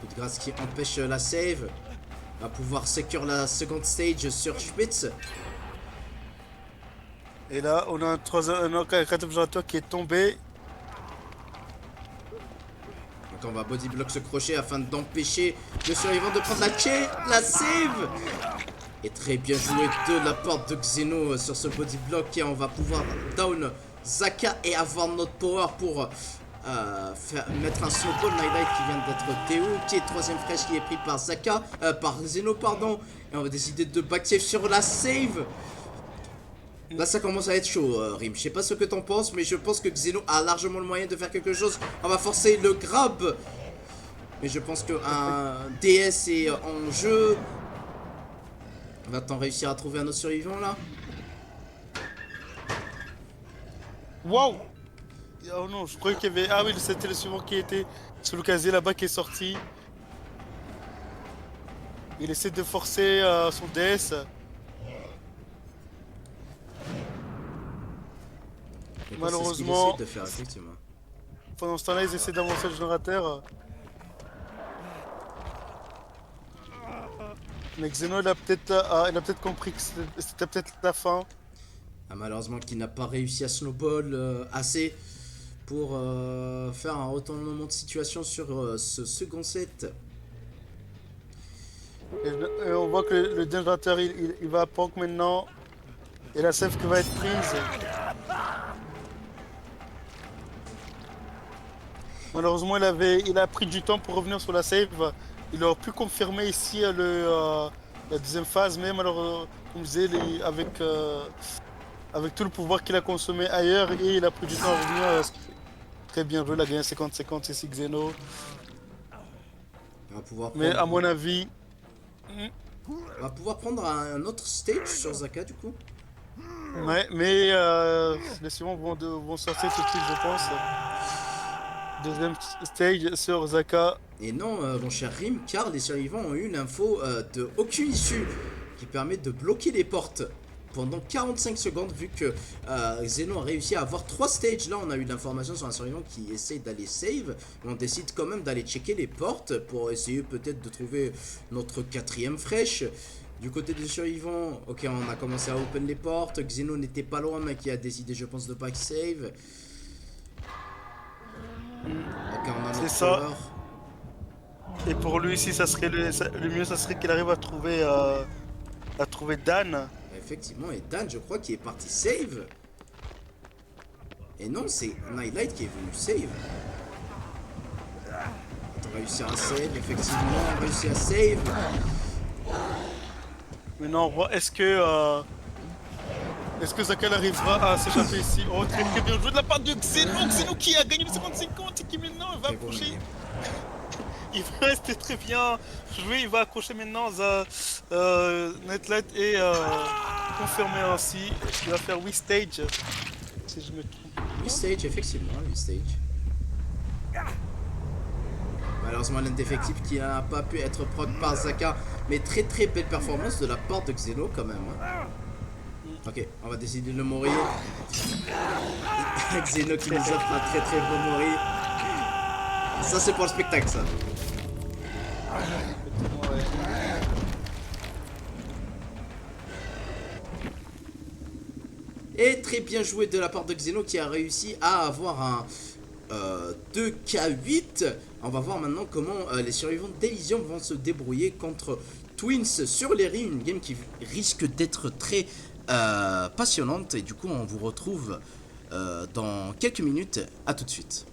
Coup de grâce qui empêche la save. Va pouvoir secure la seconde stage sur Spitz. Et là, on a un quatrième générateur qui est tombé. Donc on va bodyblock ce crochet afin d'empêcher le survivant de prendre la save. Et très bien joué de la part de Xeno sur ce bodyblock. Et on va pouvoir down Zaka et avoir notre power pour mettre un snowball. Nightlight qui vient d'être TO, qui est troisième fraîche qui est pris par Zaka, par Xeno pardon. Et on va décider de backsave sur la save. Là ça commence à être chaud Rim, je sais pas ce que t'en penses, mais je pense que Xeno a largement le moyen de faire quelque chose. On va forcer le grab, mais je pense qu'un DS est en jeu. Va-t-on réussir à trouver un autre survivant là? Waouh! Oh non, je croyais qu'il y avait... Ah oui, c'était le suivant qui était sur le casier là-bas qui est sorti. Il essaie de forcer son DS. Malheureusement, de faire, effectivement. Pendant ce temps-là, ils essaient d'avancer le générateur. Mais Xeno, il a peut-être compris que c'était peut-être la fin. Malheureusement, qu'il n'a pas réussi à snowball assez pour faire un retournement de situation sur ce second set. Et on voit que le générateur, il va à Ponk maintenant. Et la save qui va être prise. Malheureusement, il a pris du temps pour revenir sur la save. Il aurait pu confirmer ici la deuxième phase, mais malheureusement, comme je disais, avec tout le pouvoir qu'il a consommé ailleurs, et il a pris du temps à revenir. Très bien joué, il a gagné 50-50 ici Xeno. Mais à mon avis... On va pouvoir prendre un autre stage sur Zaka du coup. Ouais, mais les suivants vont sortir tout de suite, je pense. Deuxième stage sur Zaka. Et non, mon cher Rim, car les survivants ont eu l'info de aucune issue qui permet de bloquer les portes pendant 45 secondes, vu que Xeno a réussi à avoir 3 stages. Là, on a eu l'information sur un survivant qui essaie d'aller save. On décide quand même d'aller checker les portes pour essayer peut-être de trouver notre quatrième fraîche. Du côté des survivants, ok, on a commencé à open les portes. Xeno n'était pas loin, mais qui a décidé, je pense, de back save. Ok, on a notre ça. power. Et pour lui ici, ça serait le mieux, ça serait qu'il arrive à trouver Dan. Effectivement, et Dan, je crois qu'il est parti save. Et non, c'est Nightlight qui est venu save. On a réussi à save, effectivement, on a réussi à save. Maintenant, on voit, est-ce que Zakal arrivera à s'échapper ici? Oh, très bien joué de la part de Xeno. Xeno qui a gagné le 50-50 et qui maintenant va accrocher. Il va rester très bien joué, il va accrocher maintenant Nightlight et confirmer ainsi. Il va faire 8 stages, si je me trompe. 8 stages, effectivement, 8 stages. Malheureusement, l'indéfectif qui n'a pas pu être proc par Zaka, mais très belle performance de la part de Xeno quand même. Hein. Ok, on va décider de le mourir. Xeno qui nous offre un très beau mourir. Ça c'est pour le spectacle ça. Et très bien joué de la part de Xeno qui a réussi à avoir un 2K8. On va voir maintenant comment les survivants d'Elysium vont se débrouiller contre Twins sur les rues. Une game qui risque d'être très passionnante. Et du coup on vous retrouve dans quelques minutes. À tout de suite.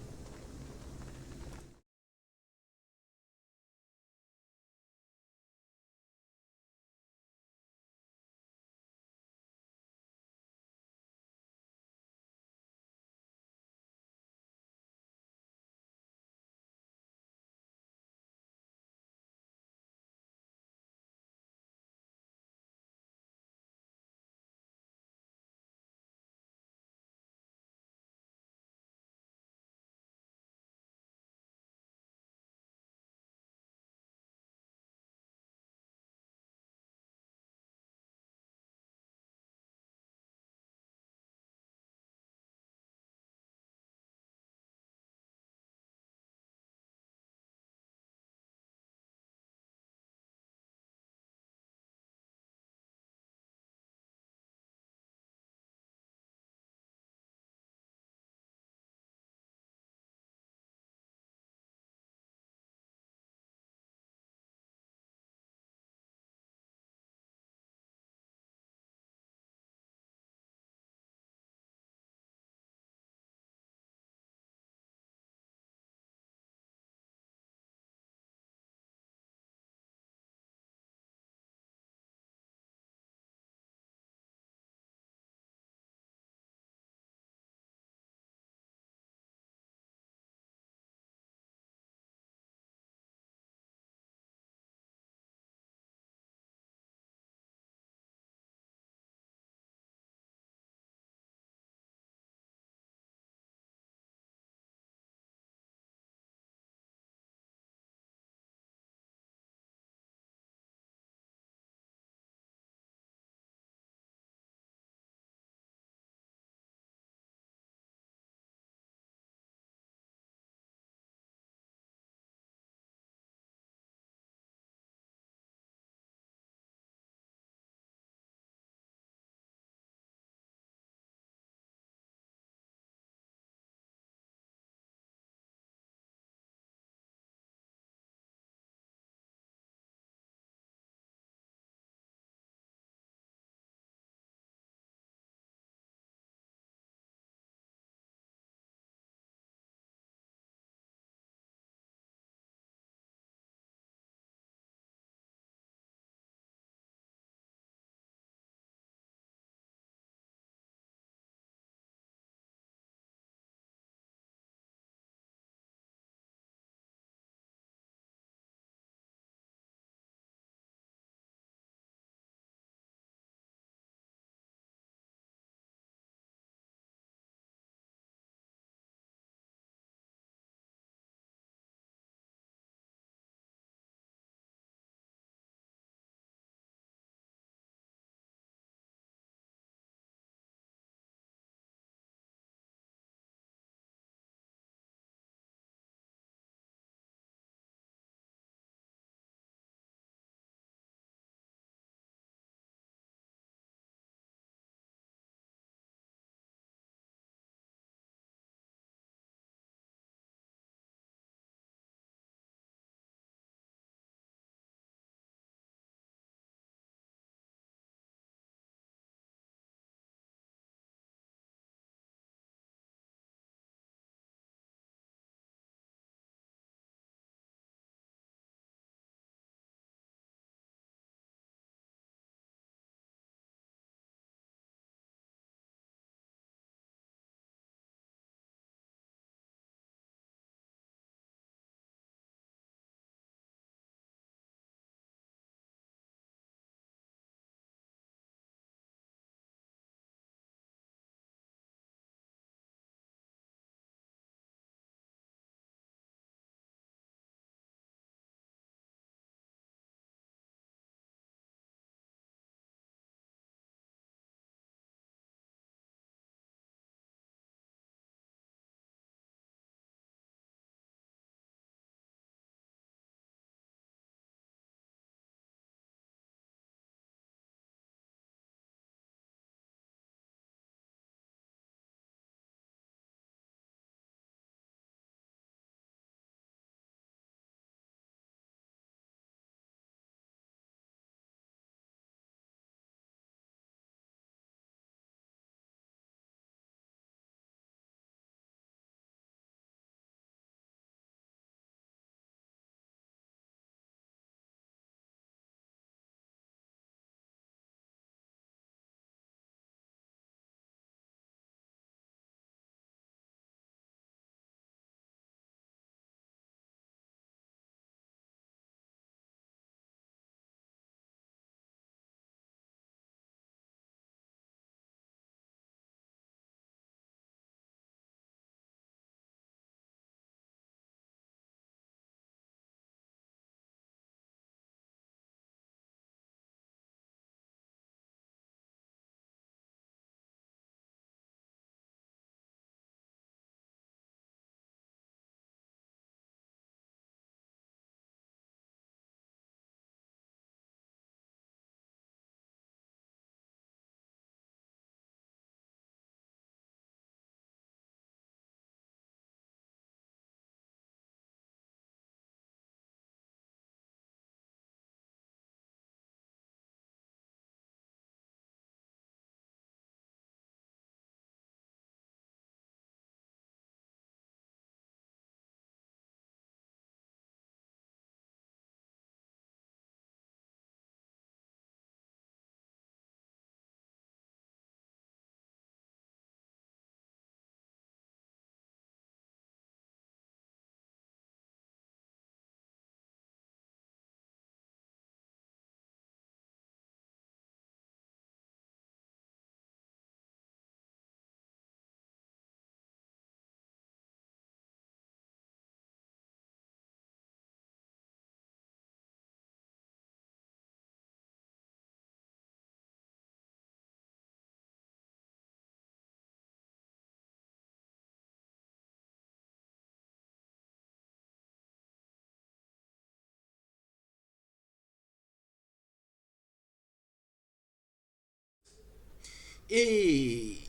Et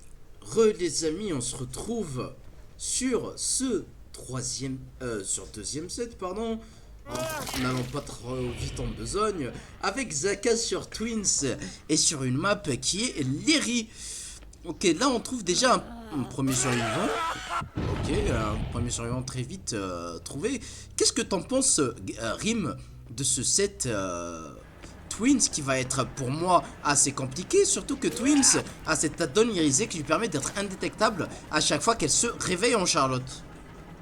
les amis, on se retrouve sur ce deuxième set, pardon, en n'allant pas trop vite en besogne, avec Zaka sur Twins et sur une map qui est Lery. Ok, là on trouve déjà un premier survivant. Ok, un premier survivant très vite trouvé. Qu'est-ce que t'en penses, Rim, de ce set Twins qui va être pour moi assez compliqué, surtout que Twins a cette add-on irisée qui lui permet d'être indétectable à chaque fois qu'elle se réveille en Charlotte.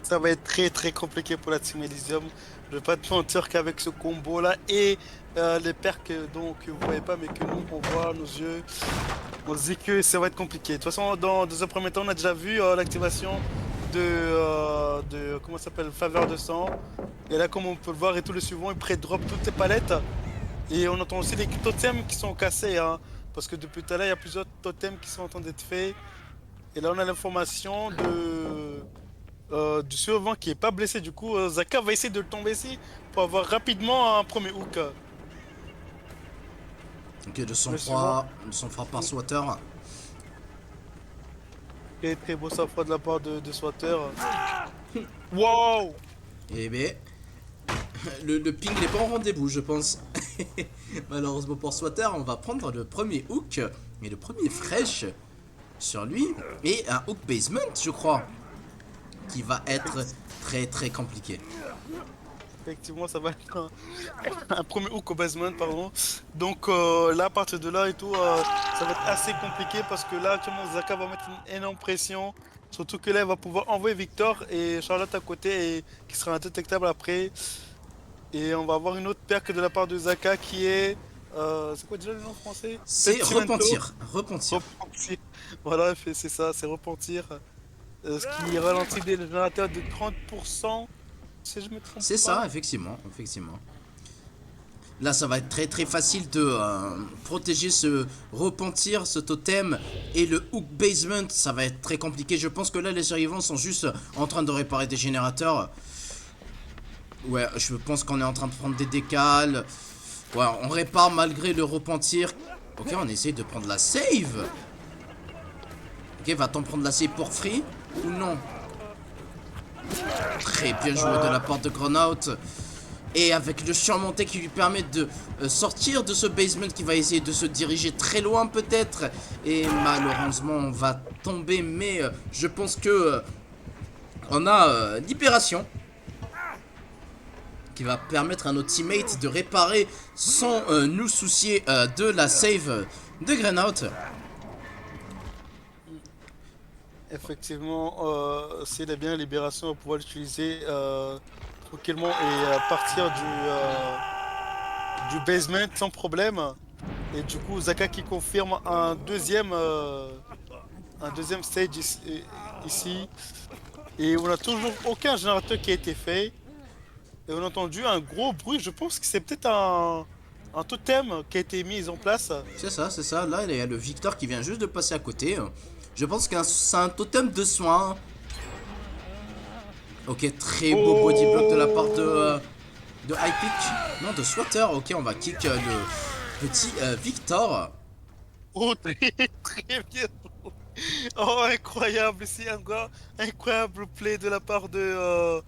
Ça va être très très compliqué pour la Team Elysium. Je vais pas te mentir qu'avec ce combo là et les perks donc que vous voyez pas mais que nous on voit à nos yeux, on se dit que ça va être compliqué. De toute façon, dans un premier temps, on a déjà vu l'activation de comment ça s'appelle, faveur de sang. Et là, comme on peut le voir, et tout le suivant, il pré-drop toutes les palettes. Et on entend aussi les totems qui sont cassés, hein, parce que depuis tout à l'heure, il y a plusieurs totems qui sont en train d'être faits. Et là, on a l'information du survivant qui est pas blessé. Du coup, Zaka va essayer de le tomber ici pour avoir rapidement un premier hook. Ok, le sang-froid par Swatter. Et très beau sang-froid de la part de Swatter. Wow! Eh ben, le ping n'est pas en rendez-vous, je pense. Malheureusement pour Swatter, on va prendre le premier hook et le premier fresh sur lui et un hook basement, je crois, qui va être très très compliqué. Effectivement, ça va être un premier hook au basement, pardon. Donc là, à partir de là et tout, ça va être assez compliqué parce que là, actuellement, Zaka va mettre une énorme pression. Surtout que là, il va pouvoir envoyer Victor et Charlotte à côté et qui sera indétectable après. Et on va avoir une autre perque de la part de Zaka qui est... c'est quoi déjà le nom français? C'est repentir. Repentir. Voilà, c'est ça, c'est repentir. Ce qui ralentit les générateurs de 30%. Si je me trompe C'est pas. ça, effectivement. Là, ça va être très très facile de protéger ce repentir, ce totem et le hook basement. Ça va être très compliqué. Je pense que là, les survivants sont juste en train de réparer des générateurs. Ouais, je pense qu'on est en train de prendre des décales. Ouais, on répare malgré le repentir. Ok, on essaye de prendre la save. Ok, va-t-on prendre la save pour free ou non? Très bien joué de la part de Gronout. Et avec le surmonté qui lui permet de sortir de ce basement, qui va essayer de se diriger très loin peut-être. Et malheureusement on va tomber, mais je pense que on a libération qui va permettre à nos teammates de réparer sans nous soucier de la save de Gronout. Effectivement, s'il a bien la libération, on va pouvoir l'utiliser tranquillement et partir du basement sans problème. Et du coup, Zaka qui confirme un deuxième stage ici. Et on n'a toujours aucun générateur qui a été fait. Et on a entendu un gros bruit, je pense que c'est peut-être un totem qui a été mis en place. C'est ça. Là, il y a le Victor qui vient juste de passer à côté. Je pense que c'est un totem de soin. Ok, très beau body block de la part de High Peak. Non, de Swatter. Ok, on va kick le petit Victor. Oh, très bien. Oh, incroyable ici, incroyable play de la part de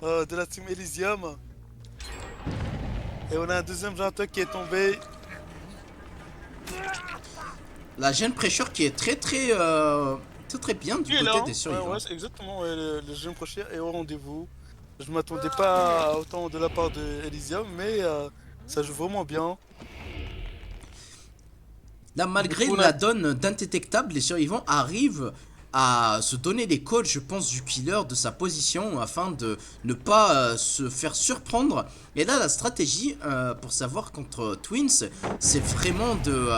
la Team Elysium. Et on a un deuxième générateur qui est tombé. La gêne pressure qui est très bien du côté des survivants. Ouais, exactement, ouais, le jeune prochain est au rendez-vous. Je m'attendais pas à autant de la part de Elysium, mais ça joue vraiment bien. Là, malgré la donne d'indétectable, les survivants arrivent à se donner les codes, je pense, du killer, de sa position, afin de ne pas se faire surprendre. Et là, la stratégie pour savoir contre Twins, c'est vraiment de...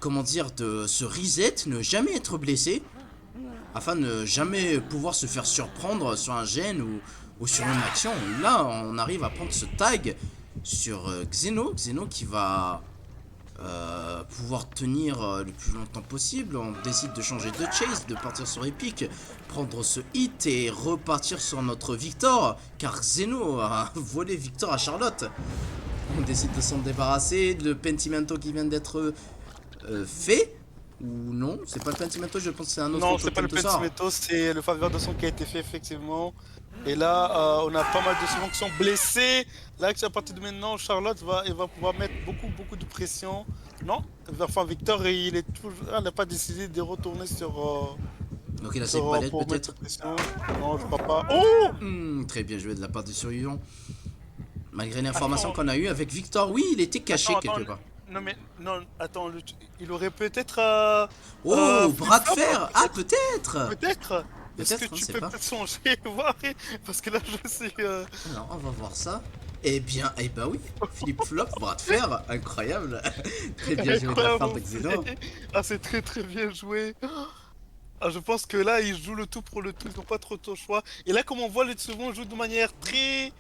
comment dire, de se reset, ne jamais être blessé, afin de ne jamais pouvoir se faire surprendre sur un gène ou sur une action. Là, on arrive à prendre ce tag sur Xeno qui va pouvoir tenir le plus longtemps possible. On décide de changer de chase, de partir sur Epic, prendre ce hit et repartir sur notre Victor, car Xeno a volé Victor à Charlotte. On décide de s'en débarrasser, le Pentimento qui vient d'être fait. Ou non, c'est pas le Pentimento, je pense que c'est un autre Non, c'est pas totem le de sort. Pentimento, c'est le faveur de son qui a été fait effectivement. Et là, on a pas mal de suivants qui sont blessés. Là, à partir de maintenant, Charlotte elle va pouvoir mettre beaucoup de pression. Non, enfin Victor, il est toujours, elle n'a pas décidé de retourner Donc il a ses palettes pour mettre peut-être. pression. Non, je crois pas. Oh! Très bien joué de la part des survivants. Malgré l'information Attends, qu'on a eue avec Victor, oui, il était caché quelque attends, part. non mais non, attends, il aurait peut-être Oh, bras de flip-flop, fer! Ah, peut-être! peut-être. Est-ce que Peut-être, on tu sait peux pas. peut-être songer, voir, parce que là je suis. Alors, on va voir ça. Eh ben oui, flip-flop, bras de fer, incroyable. Très bien joué de la part Incroyable. de Xeno. Ah, c'est très bien joué. Ah, je pense que là, ils jouent le tout pour le tout, ils n'ont pas trop de choix. Et là, comme on voit, les Tsubons jouent de manière très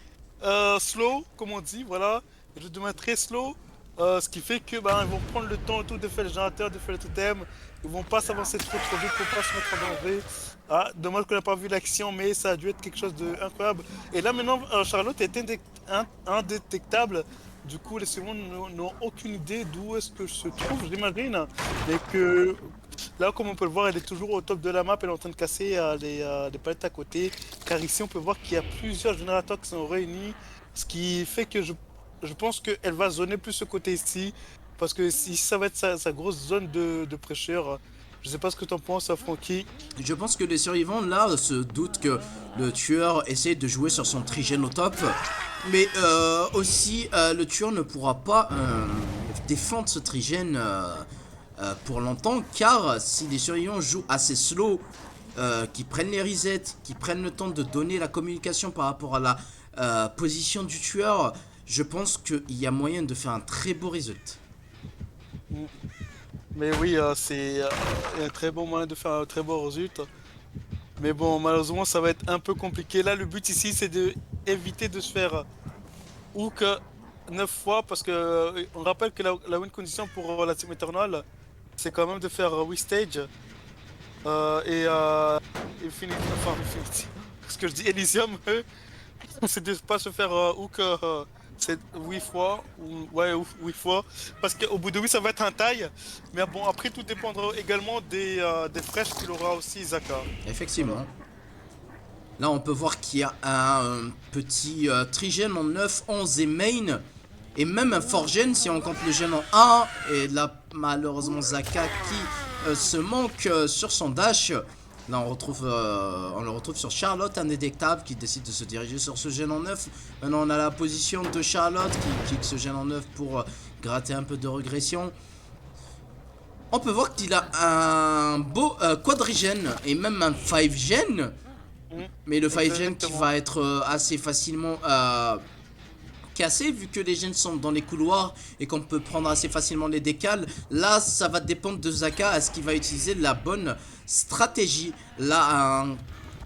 slow, comme on dit, voilà. Ils jouent de manière très slow, ce qui fait que ils vont prendre le temps et tout de faire le générateur, de faire le totem. Ils vont pas s'avancer trop vite pour pas se mettre en danger. Ah, dommage qu'on n'a pas vu l'action, mais ça a dû être quelque chose d'incroyable. Et là, maintenant, Charlotte est indétectable. Du coup, les Tsubons n'ont aucune idée d'où est-ce que se trouve, j'imagine. Et que là, comme on peut le voir, elle est toujours au top de la map, elle est en train de casser les palettes à côté. Car ici, on peut voir qu'il y a plusieurs générateurs qui sont réunis. Ce qui fait que je pense qu'elle va zoner plus ce côté ici. Parce que si ça va être sa grosse zone de prêcheur. Je sais pas ce que t'en penses, Francky. Je pense que les survivants là se doutent que le tueur essaie de jouer sur son trigène au top. Mais aussi, le tueur ne pourra pas défendre ce trigène pour longtemps. Car si les survivants jouent assez slow, qui prennent les resets, qui prennent le temps de donner la communication par rapport à la position du tueur, je pense qu'il y a moyen de faire un très beau result. Mais oui, c'est un très bon moyen de faire un très bon résultat. Mais bon, malheureusement, ça va être un peu compliqué. Là, le but ici, c'est de éviter de se faire hook 9 fois. Parce que on rappelle que la win condition pour la Team Eternal, c'est quand même de faire 8 stages. Infinity, enfin Infinity. Ce que je dis Elysium, c'est de pas se faire hook c'est 8 fois, ou ouais, 8 fois, parce qu'au bout de 8 ça va être un taille, mais bon après tout dépendra également des flèches qu'il aura aussi Zaka. Voilà. Effectivement. Là, on peut voir qu'il y a un petit trigène en 9, 11 et main. Et même un fort gène si on compte le gène en 1. Et là, malheureusement, Zaka qui se manque sur son dash. Là, on le retrouve sur Charlotte, indétectable, qui décide de se diriger sur ce gène en 9. Maintenant, on a la position de Charlotte qui kick ce gène en 9 pour gratter un peu de régression. On peut voir qu'il a un beau quadrigène et même un 5 gène. Mais le 5 gen qui va être assez facilement cassé vu que les gènes sont dans les couloirs et qu'on peut prendre assez facilement les décales. Là, ça va dépendre de Zaka à ce qu'il va utiliser la bonne stratégie. Là, un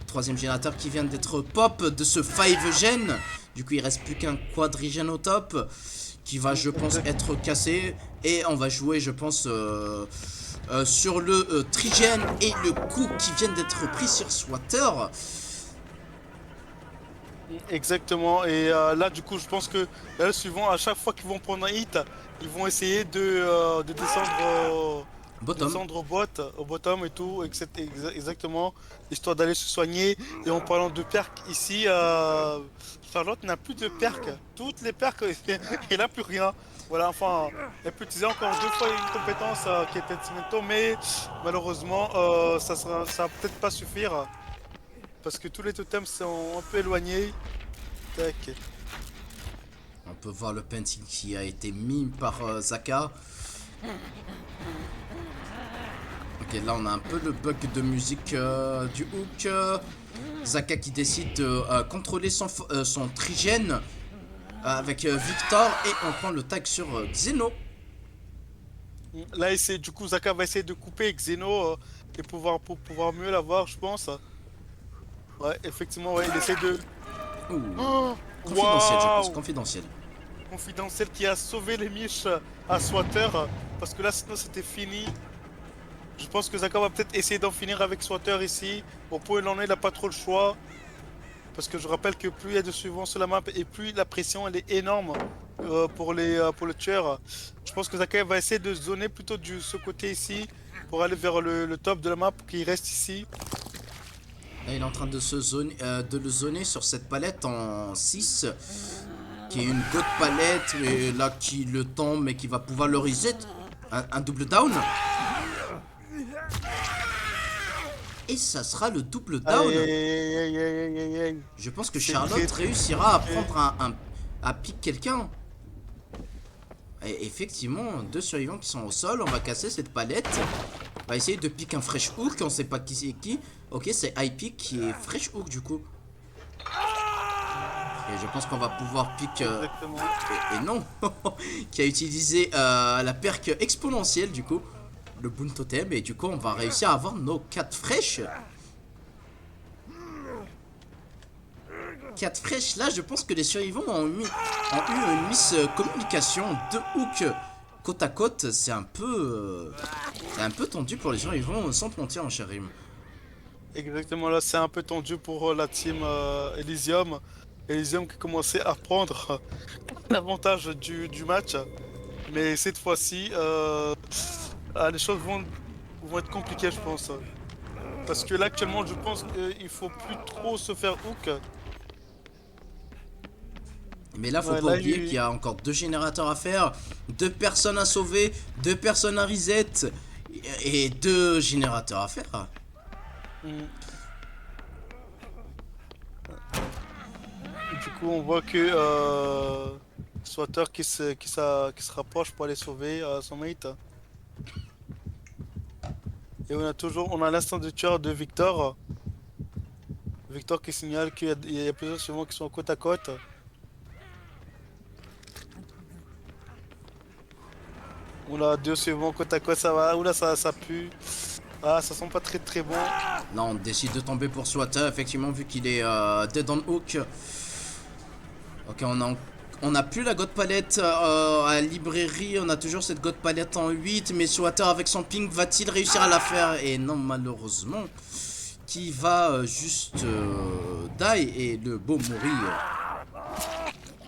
troisième générateur qui vient d'être pop de ce 5 gen. Du coup, il reste plus qu'un quadrigène au top qui va, je pense, être cassé. Et on va jouer, je pense... sur le trigène et le coup qui vient d'être pris sur Swatter. Exactement, et là du coup je pense que là, le suivant, à chaque fois qu'ils vont prendre un hit, ils vont essayer de descendre au bottom et tout, exactement, histoire d'aller se soigner. Et en parlant de perk ici, Charlotte n'a plus de perk, toutes les perks, elle n'a plus rien. Voilà, enfin, elle peut utiliser encore 2 fois une compétence qui est Pentimento, mais malheureusement, ça va peut-être pas suffire. Parce que tous les totems sont un peu éloignés. Tac. On peut voir le painting qui a été mis par Zaka. Ok, là on a un peu le bug de musique du hook. Zaka qui décide de contrôler son trigène avec Victor. Et on prend le tag sur Xeno. Là, du coup, Zaka va essayer de couper Xeno pour pouvoir mieux l'avoir, je pense. Ouais, effectivement, ouais, il essaie de... Oh, confidentiel, je pense, Waouh, confidentiel. confidentiel qui a sauvé les miches à Swatter. Parce que là, sinon, c'était fini. Je pense que Zaka va peut-être essayer d'en finir avec Swatter ici. Au point où il en est, il n'a pas trop le choix. Parce que je rappelle que plus il y a de suivants sur la map et plus la pression elle est énorme pour le tueur. Je pense que Zaka va essayer de zoner plutôt de ce côté ici pour aller vers le top de la map qui reste ici. Là, il est en train de de le zoner sur cette palette en 6. Qui est une god palette, mais là qui le tombe, mais qui va pouvoir le reset. Un double down. Et ça sera le double down. Je pense que Charlotte réussira à prendre à pique quelqu'un. Et effectivement, 2 survivants qui sont au sol. On va casser cette palette. On va essayer de pique un fresh hook. On sait pas qui c'est qui. Ok, c'est iPick qui est fresh hook du coup. Et je pense qu'on va pouvoir pique. Et non, qui a utilisé la perk exponentielle du coup. Le boon totem. Et du coup, on va réussir à avoir nos 4 fraîches. 4 fraîches. Là, je pense que les survivants ont eu une miscommunication. 2 hooks côte à côte. C'est un peu tendu pour les survivants sans planter en Sharim. Exactement, là c'est un peu tendu pour la team Elysium. Elysium qui commençait à prendre l'avantage du match. Mais cette fois-ci, les choses vont être compliquées, je pense. Parce que là, actuellement, je pense qu'il faut plus trop se faire hook. Mais là, faut pas oublier qu'il y a encore 2 générateurs à faire, 2 personnes à sauver, 2 personnes à reset et 2 générateurs à faire. Du coup, on voit que Swatter qui se rapproche pour aller sauver son mate. Et on a l'instant de tueur de Victor. Victor qui signale qu'il y a plusieurs survivants qui sont côte à côte. Oula, 2 survivants côte à côte, ça va. Oula, ça pue. Ah, ça sent pas très bon. Là, on décide de tomber pour Swatter, effectivement, vu qu'il est dead on hook. Ok, on a plus la god palette à la librairie. On a toujours cette god palette en 8. Mais Swatter, avec son ping, va-t-il réussir à la faire? Et non, malheureusement. Qui va juste die et le beau mourir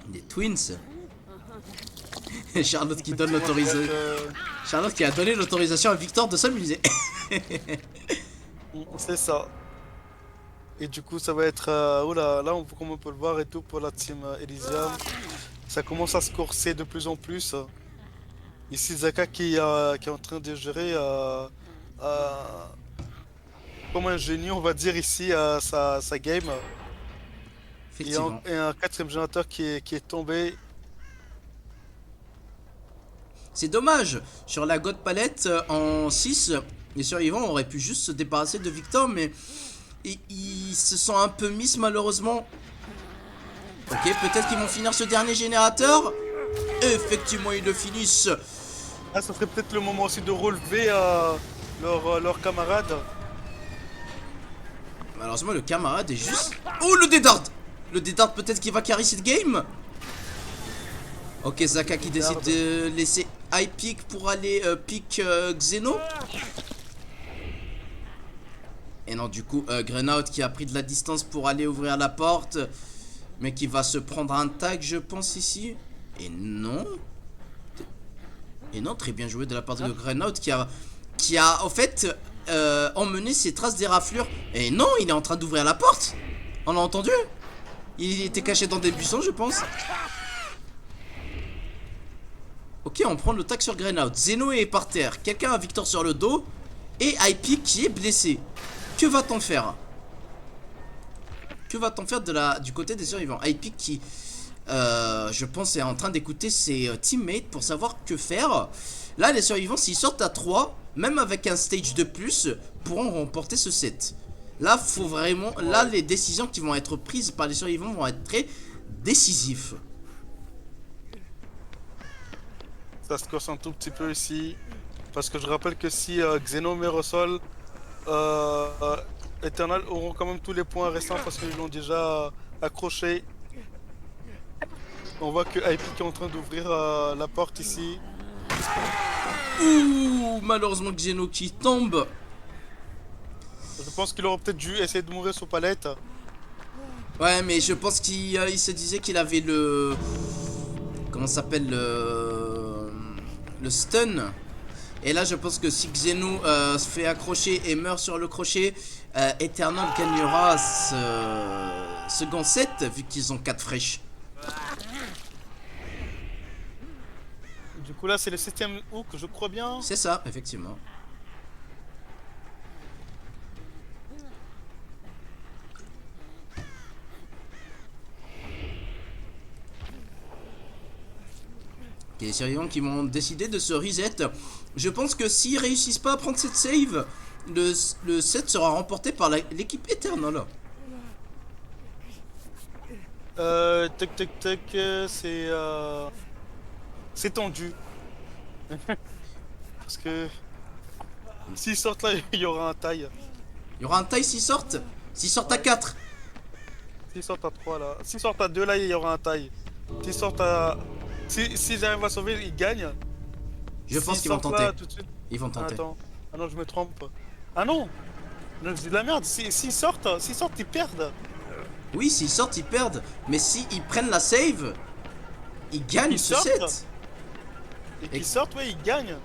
des Twins. Charlotte qui donne l'autorisation. Charlotte qui a donné l'autorisation à Victor de s'amuser. C'est ça. Et du coup, ça va être. Oula, là, comme on peut le voir et tout, pour la team Elysium, ça commence à se corser de plus en plus. Ici, Zaka qui est en train de gérer comme un génie, on va dire, ici, sa game. Et un 4ème générateur qui est tombé. C'est dommage. Sur la God palette en 6, les survivants auraient pu juste se débarrasser de Victor, mais ils se sont un peu miss malheureusement. Ok, peut-être qu'ils vont finir ce dernier générateur. Effectivement, ils le finissent. Ah, ça serait peut-être le moment aussi de relever leurs camarades. Malheureusement, le camarade est juste... Oh, le Dédard. Le Dédard peut-être qu'il va carry cette game. Ok, Zaka qui décide de laisser iPick pour aller pick Xeno. Et non, du coup, Grenout qui a pris de la distance pour aller ouvrir la porte. Mais qui va se prendre un tag, je pense, ici. Et non. Et non, très bien joué de la part de Grenout qui a en fait emmené ses traces des raflures. Et non, il est en train d'ouvrir la porte. On l'a entendu. Il était caché dans des buissons, je pense. Ok, on prend le tag sur Grenout. Zeno est par terre. Quelqu'un a Victor sur le dos. Et iPick qui est blessé. Que va-t-on faire? Que va-t-on faire du côté des survivants? iPick qui, je pense, est en train d'écouter ses teammates pour savoir que faire. Là, les survivants, s'ils sortent à 3, même avec un stage de plus, pourront remporter ce set. Là, faut vraiment... Là, les décisions qui vont être prises par les survivants vont être très décisives. Ça se corse un tout petit peu ici. Parce que je rappelle que si Xeno met au sol, Eternal auront quand même tous les points restants parce qu'ils l'ont déjà accroché. On voit que iPick est en train d'ouvrir la porte ici. Ouh, malheureusement Xeno qui tombe. Je pense qu'il aurait peut-être dû essayer de mourir sous palette. Ouais, mais je pense qu'il se disait qu'il avait le... Comment ça s'appelle le stun. Et là, je pense que si Xeno se fait accrocher et meurt sur le crochet, Eternal gagnera ce second set, vu qu'ils ont 4 fraîches. Du coup, là, c'est le 7ème hook, je crois bien. C'est ça, effectivement. Il y a les survivants qui vont décider de se reset. Je pense que s'ils réussissent pas à prendre cette save, le set sera remporté par l'équipe Eternal. Tac, tac, tac, c'est tendu. Parce que s'ils sortent là, il y aura un taille. Il y aura un taille s'ils sortent. S'ils sortent à Ouais. 4. S'ils sortent à 3 là. S'ils sortent à 2 là, il y aura un taille. S'ils sortent à. S'ils arrivent à sauver, ils gagnent. Je pense S'ils qu'ils vont sortent tenter. là tout de suite. Ils vont Ah, tenter. attends. Ah non, je me trompe. Ah non! Non, je dis de la merde. S'ils sortent, ils perdent. Oui, s'ils sortent, ils perdent. Mais s'ils prennent la save, ils Et gagnent qu'ils ce sortent. set. Et Et- qu'ils sortent, ouais, ils gagnent.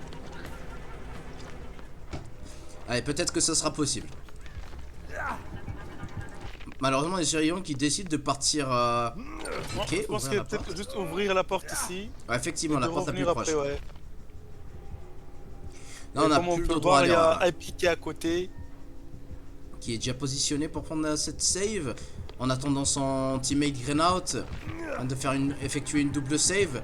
Allez, peut-être que ça sera possible. Malheureusement, les survivants qui décident de partir. Moi, Ok, je pense ouvrir que la peut-être porte. juste ouvrir la porte ici. Ouais, Et effectivement, de la porte la plus revenir proche. après, ouais. Là, Et on n'a comme on plus peut le le droit à voir, il y l'erreur. a IP qui est à côté. Qui est déjà positionné pour prendre cette save. En attendant son teammate Greenout de faire effectuer une double save.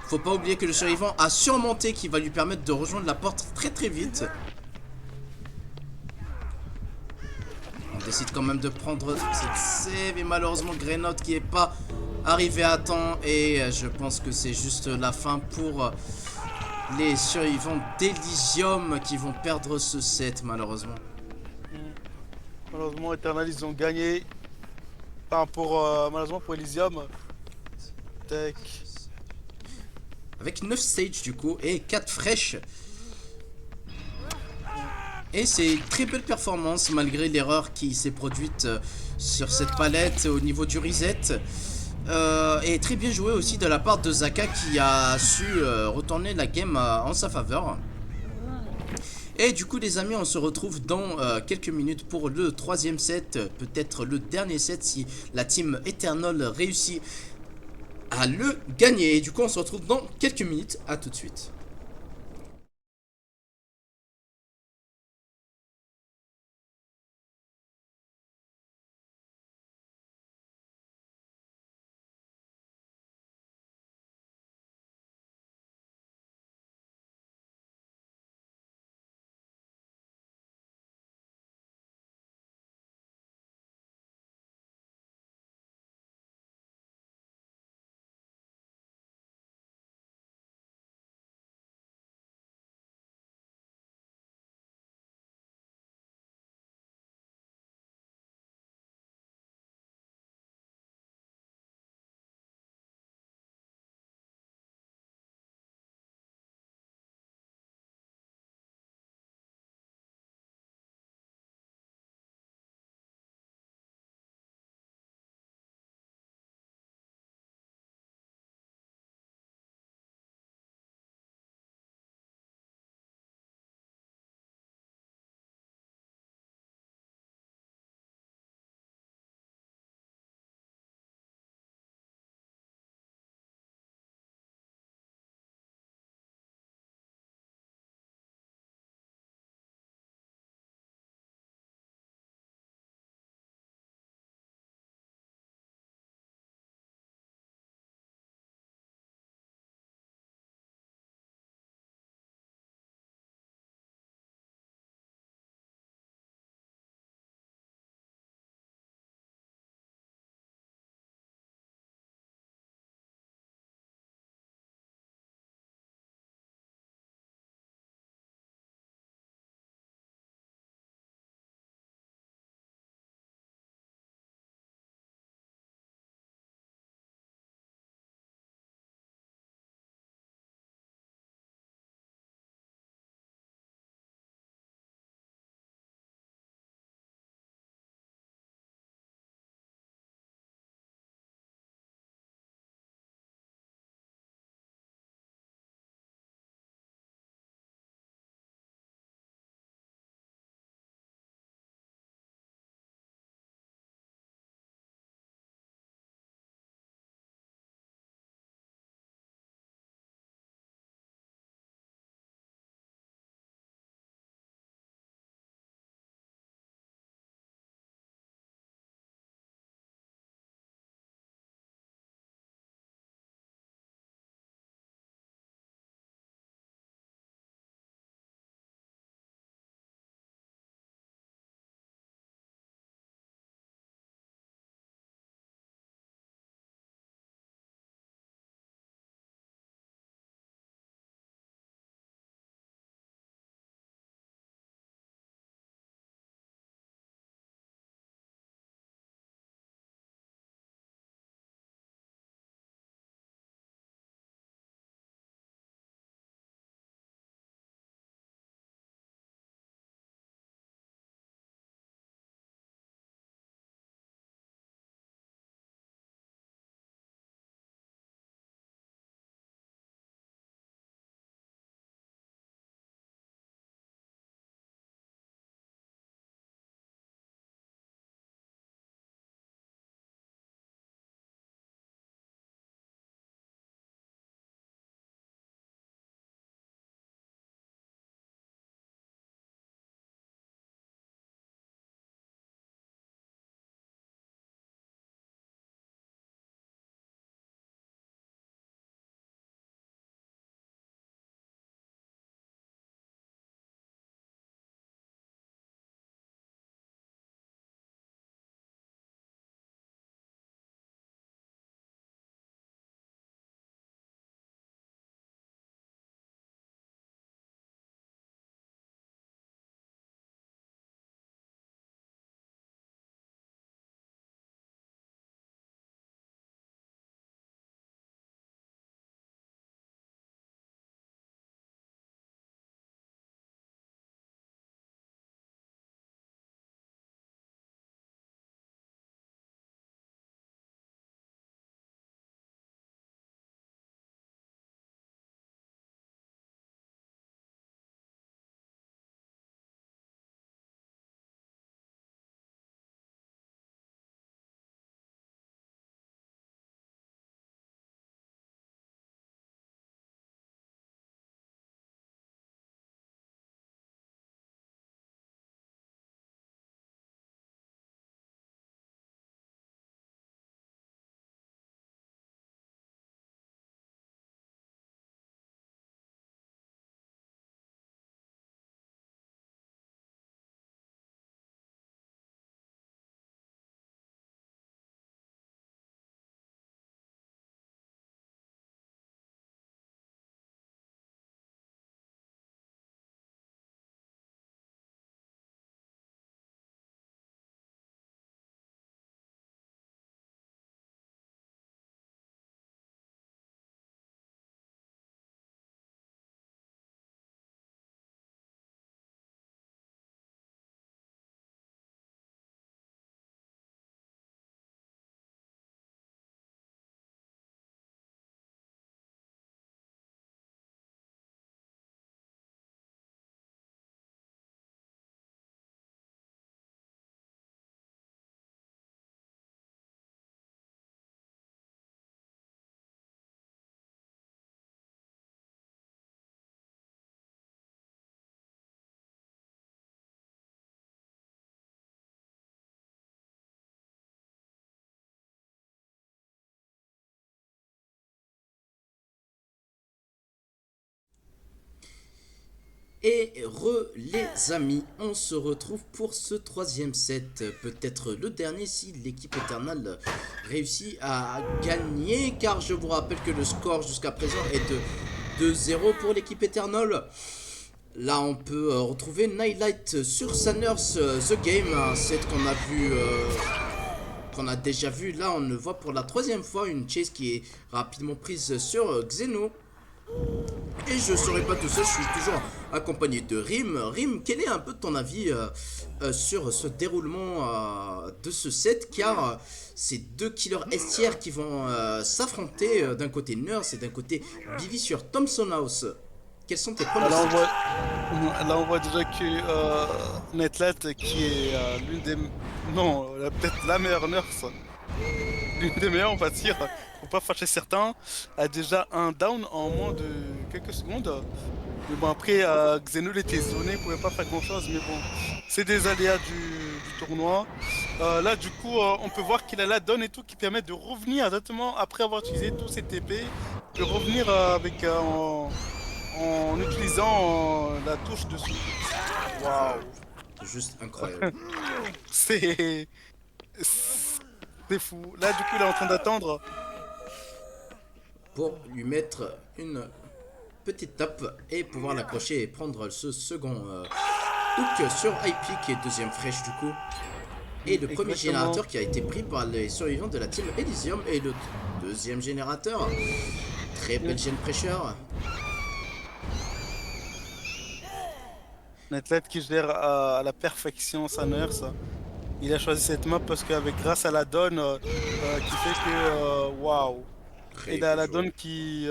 Faut pas oublier que le survivant a surmonté qui va lui permettre de rejoindre la porte très très vite. On décide quand même de prendre cette save et malheureusement Greenout qui est pas arrivé à temps et je pense que c'est juste la fin pour les survivants d'Elysium qui vont perdre ce set malheureusement. Hmm. Malheureusement, Eternal, ils ont gagné. Enfin, malheureusement pour Elysium. Tac. Avec 9 stages du coup et 4 fraîches. Et c'est une très belle performance malgré l'erreur qui s'est produite sur cette palette au niveau du reset. Et très bien joué aussi de la part de Zaka qui a su retourner la game en sa faveur. Et du coup les amis, on se retrouve dans quelques minutes pour le troisième set, peut-être le dernier set si la team Eternal réussit à le gagner. Et du coup on se retrouve dans quelques minutes, à tout de suite. Et les amis, on se retrouve pour ce troisième set, peut-être le dernier si l'équipe Eternal réussit à gagner, car je vous rappelle que le score jusqu'à présent est de 2-0 pour l'équipe Eternal. Là on peut retrouver Nightlight sur sa Nurse The Game, un set qu'on a vu, qu'on a déjà vu. Là on le voit pour la troisième fois, une chase qui est rapidement prise sur Xeno. Et je serai pas tout seul, je suis toujours accompagné de Rim. Rim, quel est un peu ton avis sur ce déroulement de ce set, car c'est deux killers S tier qui vont s'affronter, d'un côté Nurse et d'un côté Billy sur Thompson House. Quels sont tes pronostics? Là, on voit déjà que Netlet, qui est l'une des... Non, peut-être la meilleure nurse, l'une des meilleures, on va dire, faut pas fâcher certains, a déjà un down en moins de quelques secondes. Mais bon, après, Xeno il était zoné, il pouvait pas faire grand-chose, mais bon, c'est des aléas du tournoi. Là, du coup, on peut voir qu'il a la donne et tout qui permet de revenir exactement après avoir utilisé tous ses TP, de revenir en utilisant la touche dessus. Waouh! Juste incroyable. C'est fou. Là, du coup, il est en train d'attendre. Pour lui mettre une petite tape et pouvoir l'accrocher et prendre ce second hook sur Hypeak et deuxième fraîche du coup. Et le premier générateur qui a été pris par les survivants de la team Elysium et le deuxième générateur. Très belle gêne pressure. Un athlète qui gère à la perfection sa nurse. Il a choisi cette map parce qu'avec grâce à la donne qui fait que waouh. Il a la donne qui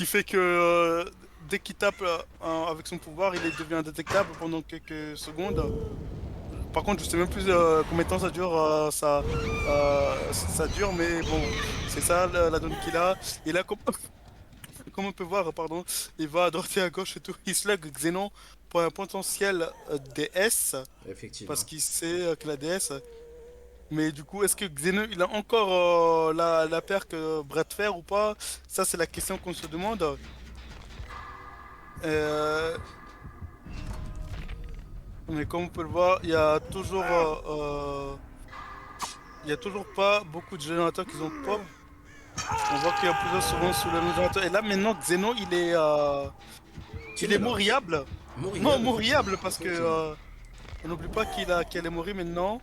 fait que dès qu'il tape avec son pouvoir, il devient indétectable pendant quelques secondes. Par contre, je sais même plus combien de temps ça dure, ça dure, mais bon, c'est ça la donne qu'il a. Et là, comme on peut voir, pardon, il va à droite et à gauche et tout. Il slug Xenon pour un potentiel DS. Effectivement. Parce qu'il sait que la DS. Mais du coup, est-ce que Xenon il a encore la paire que Brett faire ou pas? Ça, c'est la question qu'on se demande. Mais comme on peut le voir, il y a toujours pas beaucoup de générateurs qui ont pop. On voit qu'il y a plusieurs secondes sous le générateur. Et là maintenant Xeno il est moriable. Non, moriable parce que on n'oublie pas qu'il est mori maintenant.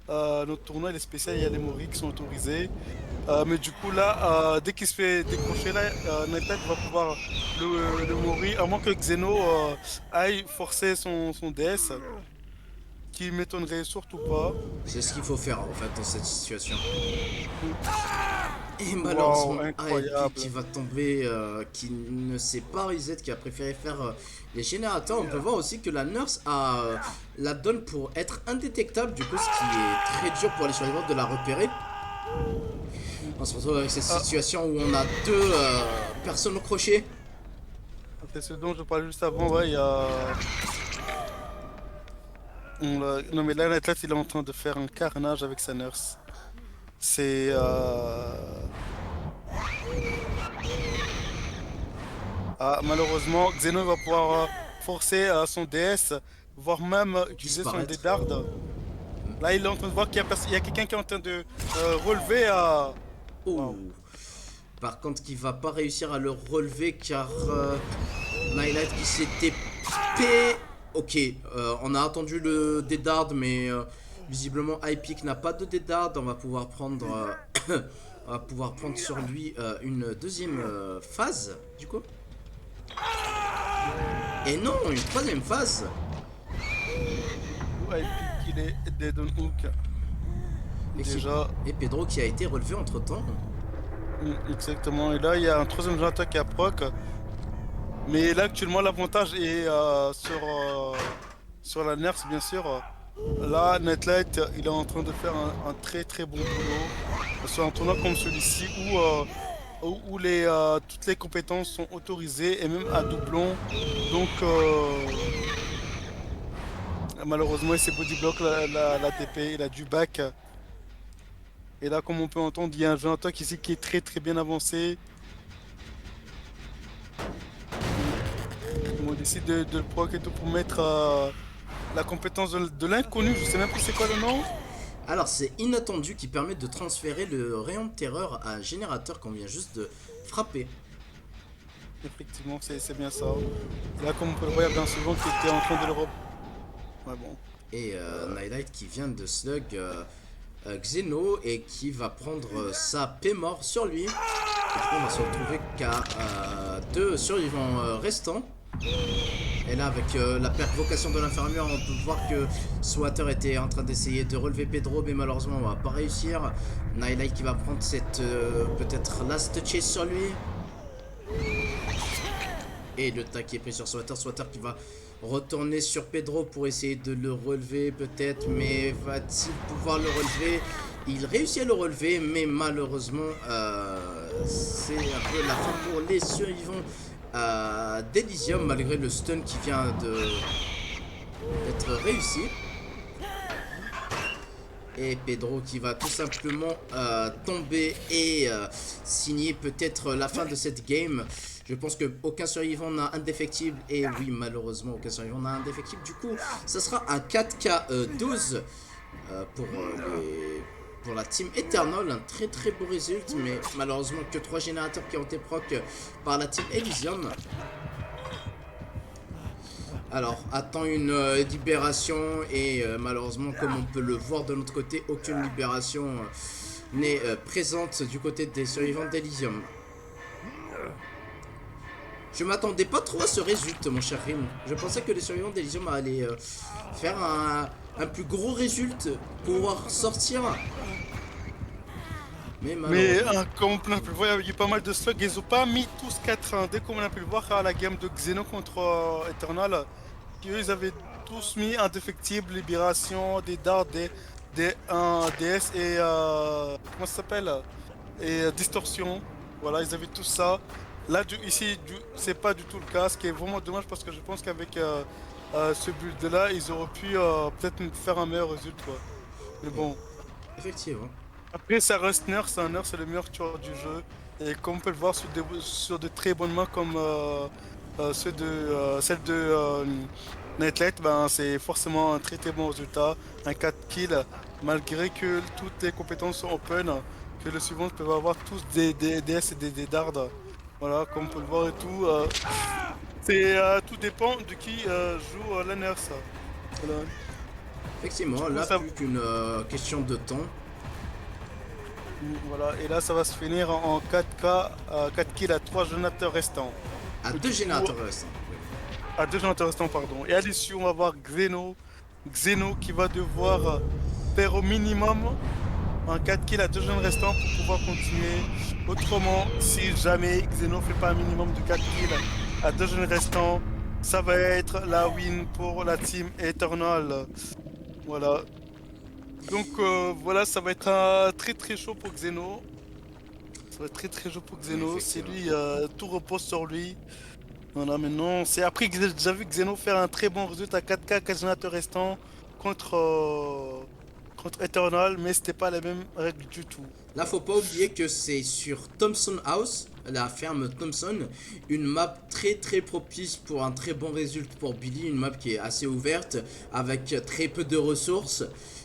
Notre tournoi il est spécial, il y a les moris qui sont autorisés. Mais du coup là, dès qu'il se fait décrocher là, Nightlight va pouvoir le mourir, à moins que Xeno aille forcer son DS. Qui m'étonnerait surtout pas. C'est ce qu'il faut faire en fait dans cette situation. Et malheureusement, incroyable. qui va tomber, qui ne sait pas reset, qui a préféré faire les générateurs. On peut voir aussi que la nurse a la donne pour être indétectable, du coup, ce qui est très dur pour les survivants de la repérer. On se retrouve avec cette situation où on a deux personnes au crochet. C'est ce dont je parlais juste avant, ouais, il y a... Non mais là l'athlète il est en train de faire un carnage avec sa nurse. C'est malheureusement Xeno va pouvoir forcer son DS, voire même utiliser son D-Dard. Là il est en train de voir qu'il y a quelqu'un qui est en train de relever Wow. Par contre qui va pas réussir à le relever car Nightlight qui s'est TP. Ok, on a attendu le D-Dard, mais visiblement Hypeak n'a pas de D-Dard. On va pouvoir prendre, sur lui une deuxième phase, du coup. Et non, une troisième phase. Hypeak, il est dead on hook. Déjà. Et Pedro qui a été relevé entre temps. Exactement, et là il y a un troisième générateur qui a proc. Mais là actuellement l'avantage est sur la nurse bien sûr. Là Nightlight il est en train de faire un très très bon boulot sur un tournoi comme celui-ci où toutes les compétences sont autorisées et même à doublon. Donc malheureusement il s'est bodyblock la TP, il a du back. Et là comme on peut entendre il y a un générateur ici qui est très très bien avancé. décide de le proc et tout pour mettre la compétence de l'inconnu. Je sais même plus c'est quoi le nom. Alors, c'est inattendu qui permet de transférer le rayon de terreur à un générateur qu'on vient juste de frapper. Effectivement, c'est bien ça. Et là, comme on peut le voir, il y a bien souvent qui était en train de le Ouais, bon. Et Nightlight qui vient de slug Xeno et qui va prendre sa paix mort sur lui. Et du coup, on va se retrouver qu'à deux survivants restants. Et là, avec la pervocation de l'infirmière, on peut voir que Swatter était en train d'essayer de relever Pedro, mais malheureusement, on va pas réussir. Nightlight qui va prendre cette peut-être last chase sur lui. Et le tac qui est pris sur Swatter. Swatter qui va retourner sur Pedro pour essayer de le relever peut-être. Mais va-t-il pouvoir le relever? Il réussit à le relever, mais malheureusement, c'est un peu la fin pour les survivants d'Elysium, malgré le stun qui vient d'être réussi. Et Pedro qui va tout simplement tomber et signer peut-être la fin de cette game. Je pense qu'aucun survivant n'a indéfectible. Et oui, malheureusement, aucun survivant n'a indéfectible. Du coup, ça sera un 4K12 pour la team Eternal. Un très très beau résultat. Mais malheureusement, que 3 générateurs qui ont été proc par la team Elysium. Alors, attend une libération et malheureusement, comme on peut le voir de notre côté, aucune libération n'est présente du côté des survivants d'Elysium. Je m'attendais pas trop à ce résultat, mon cher Rim. Je pensais que les survivants d'Elysium allaient faire un plus gros résultat pour pouvoir sortir. Mais Mais malheureusement. comme on a pu le voir, il y a eu pas mal de slugs. Ils ont pas mis tous 4-1. Dès qu'on a pu le voir à la game de Xeno contre Eternal, eux, ils avaient tous mis indéfectible, libération, des dards, des DS et comment ça s'appelle? Et distorsion. Voilà, ils avaient tout ça. Là, ici, c'est pas du tout le cas, ce qui est vraiment dommage parce que je pense qu'avec ce build-là, ils auraient pu peut-être faire un meilleur résultat, quoi. Mais bon. Effectivement. Après, ça reste Nurse, c'est un Nurse, c'est le meilleur tueur du jeu. Et comme on peut le voir sur de très bonnes mains comme celle de Nightlight, ben, c'est forcément un très très bon résultat. Un 4 kills, malgré que toutes les compétences sont open, que le suivant peut avoir tous des DS et des dards. Voilà, comme on peut le voir et tout. Tout dépend de qui joue la Nurse. Voilà. Du Effectivement, coup, là, ça, plus qu'une question de temps. Voilà, et là ça va se finir en 4K, 4 kills à 3 générateurs restants. À Et deux du coup, générateurs restants. Oui. à 2 générateurs restants, pardon. Et à l'issue, on va voir Xeno qui va devoir faire au minimum un 4 kills à 2 jeunes restants pour pouvoir continuer. Autrement, si jamais Xeno fait pas un minimum de 4 kills à 2 jeunes restants, ça va être la win pour la team Eternal. Voilà. Donc voilà, ça va être très très chaud pour Xeno. Ça va être très très chaud pour Xeno. C'est Effectivement. lui, tout repose sur lui. Voilà, maintenant, c'est après que j'ai déjà vu Xeno faire un très bon résultat à 4K, 4 générateurs restants contre, contre Eternal, mais c'était pas la même règle du tout. Là, faut pas oublier que c'est sur Thompson House, la ferme Thompson, une map très très propice pour un très bon résultat pour Billy, une map qui est assez ouverte, avec très peu de ressources.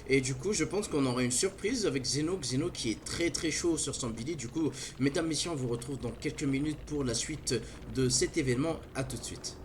Et du coup, je pense qu'on aurait une surprise avec Xeno qui est très très chaud sur son Billy. Du coup, mesdames, messieurs, on vous retrouve dans quelques minutes pour la suite de cet événement. À tout de suite.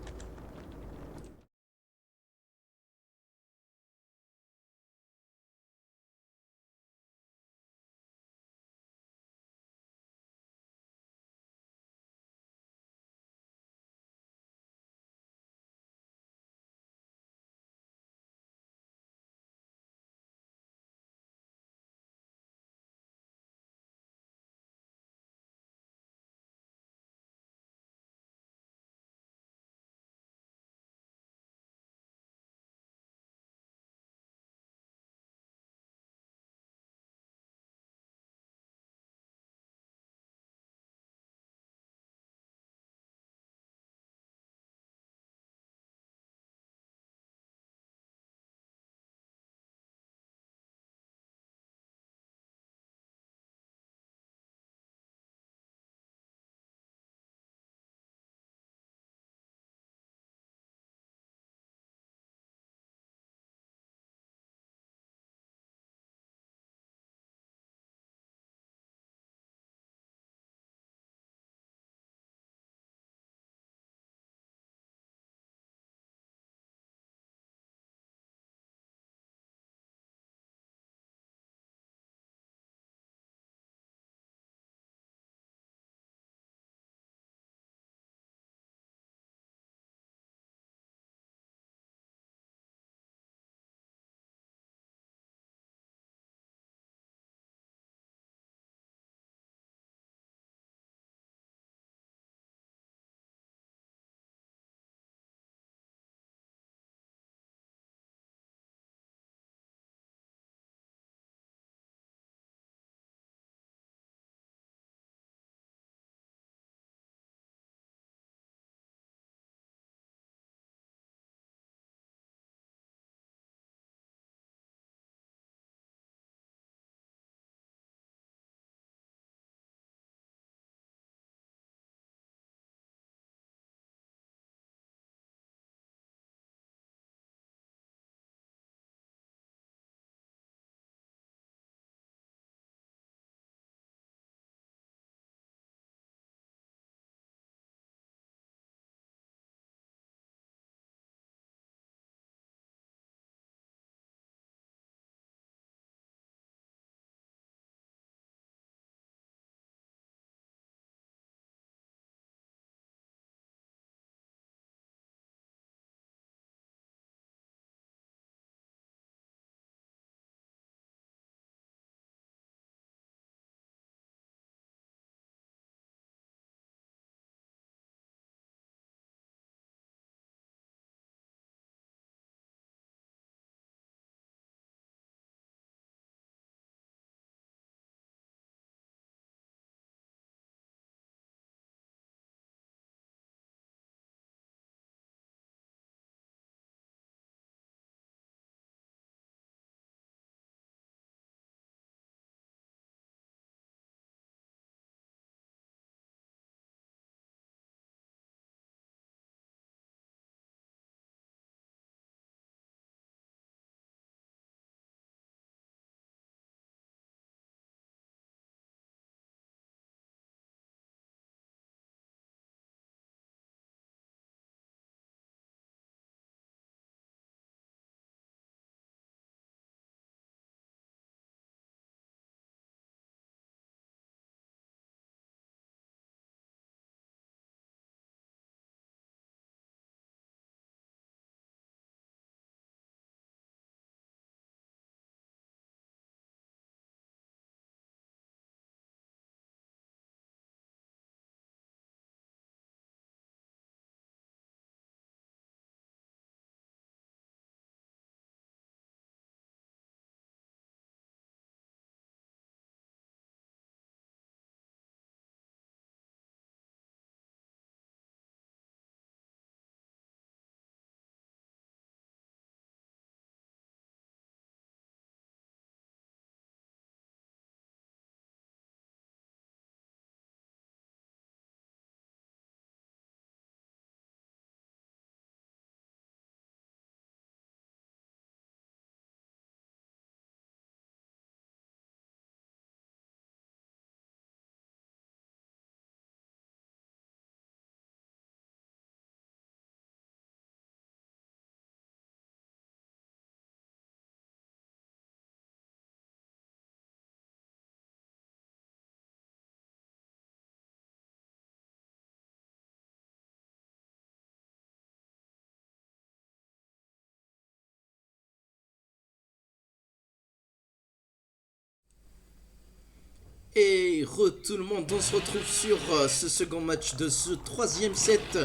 Et tout le monde, on se retrouve sur ce second match de ce troisième set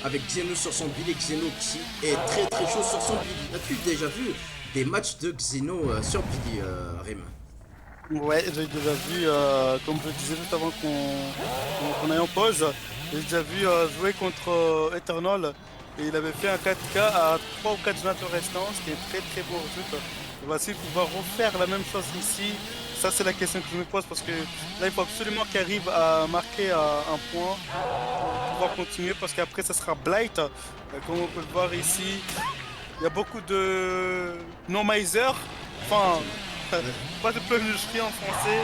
avec Xeno sur son Billy. Xeno qui est très très chaud sur son Billy. As-tu déjà vu des matchs de Xeno sur Billy, Rim? Ouais, j'ai déjà vu, comme je disais juste avant qu'on aille en pause, j'ai déjà vu jouer contre Eternal et il avait fait un 4K à 3 ou 4 générateurs restants, ce qui est très très beau résultat. On va essayer de pouvoir refaire la même chose ici. Ça, c'est la question que je me pose parce que là, il faut absolument qu'il arrive à marquer un point pour pouvoir continuer parce qu'après, ça sera Blight. Comme on peut le voir ici, il y a beaucoup de non-miser. Enfin, pas de plongerie en français.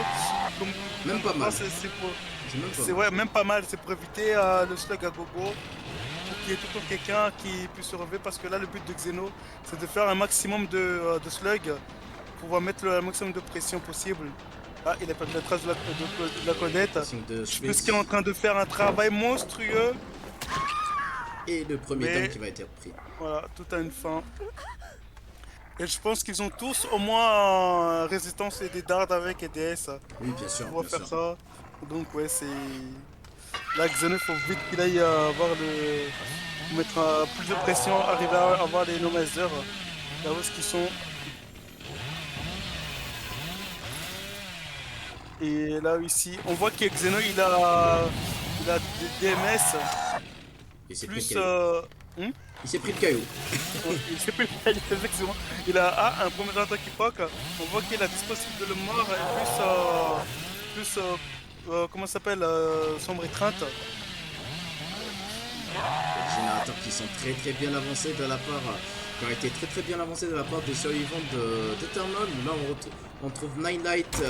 Comme, Même pas mal. C'est ouais, même pas mal. C'est pour éviter le slug à gogo. Pour qu'il y ait tout le temps quelqu'un qui puisse se relever. Parce que là, le but de Xeno, c'est de faire un maximum de slug. Pour pouvoir mettre le maximum de pression possible. Ah, il a perdu la trace de la codette. Je pense qu'il est en train de faire un travail monstrueux. Et le premier temps qui va être pris. Voilà, tout a une fin. Et je pense qu'ils ont tous au moins résistance et des dards avec et DS. Oui, bien sûr. On va faire ça. Donc ouais, c'est... Là, Xeno, faut vite qu'il aille avoir le... mettre plus de pression, arriver à avoir les no-masters. Là où est-ce qu'ils sont. Et là, ici, on voit que Xeno, il a des DMS. Il s'est Plus... pris il s'est pris le caillou. Il s'est pris le caillou, effectivement. Il a un premier attaque qui poke. On voit qu'il a dispositif de le mort et plus comment ça s'appelle, sombre étreinte. Les générateurs qui sont très très bien avancés de la part, qui ont été très très bien avancés de la part des survivants d'Eternal. Là on trouve Nine Light.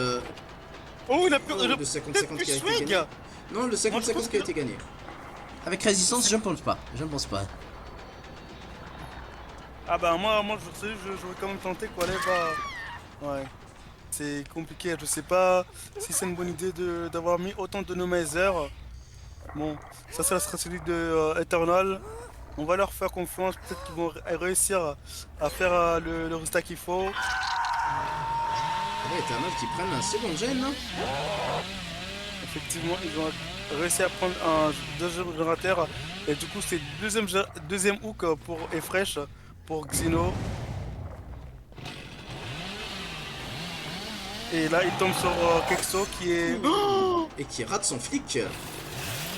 Oh, il a le 50-50 qui a été gagné. Non, le 50-50 qui a été gagné. Avec résistance, je ne pense pas. Je ne pense pas. Ah bah moi je sais, je vais quand même tenter quoi, allez bah... Ouais. C'est compliqué, je sais pas si c'est une bonne idée d'avoir mis autant de no-miser. Bon, ça c'est la stratégie de Eternal. On va leur faire confiance, peut-être qu'ils vont réussir à faire le résultat qu'il faut. Ouais, Eternal qui prennent un second gen, hein. Effectivement, ils ont réussi à prendre un deuxième générateur. Et du coup, c'est deuxième hook pour Efresh, pour Xeno. Et là, il tombe sur Kexo qui est... Et qui rate son flic.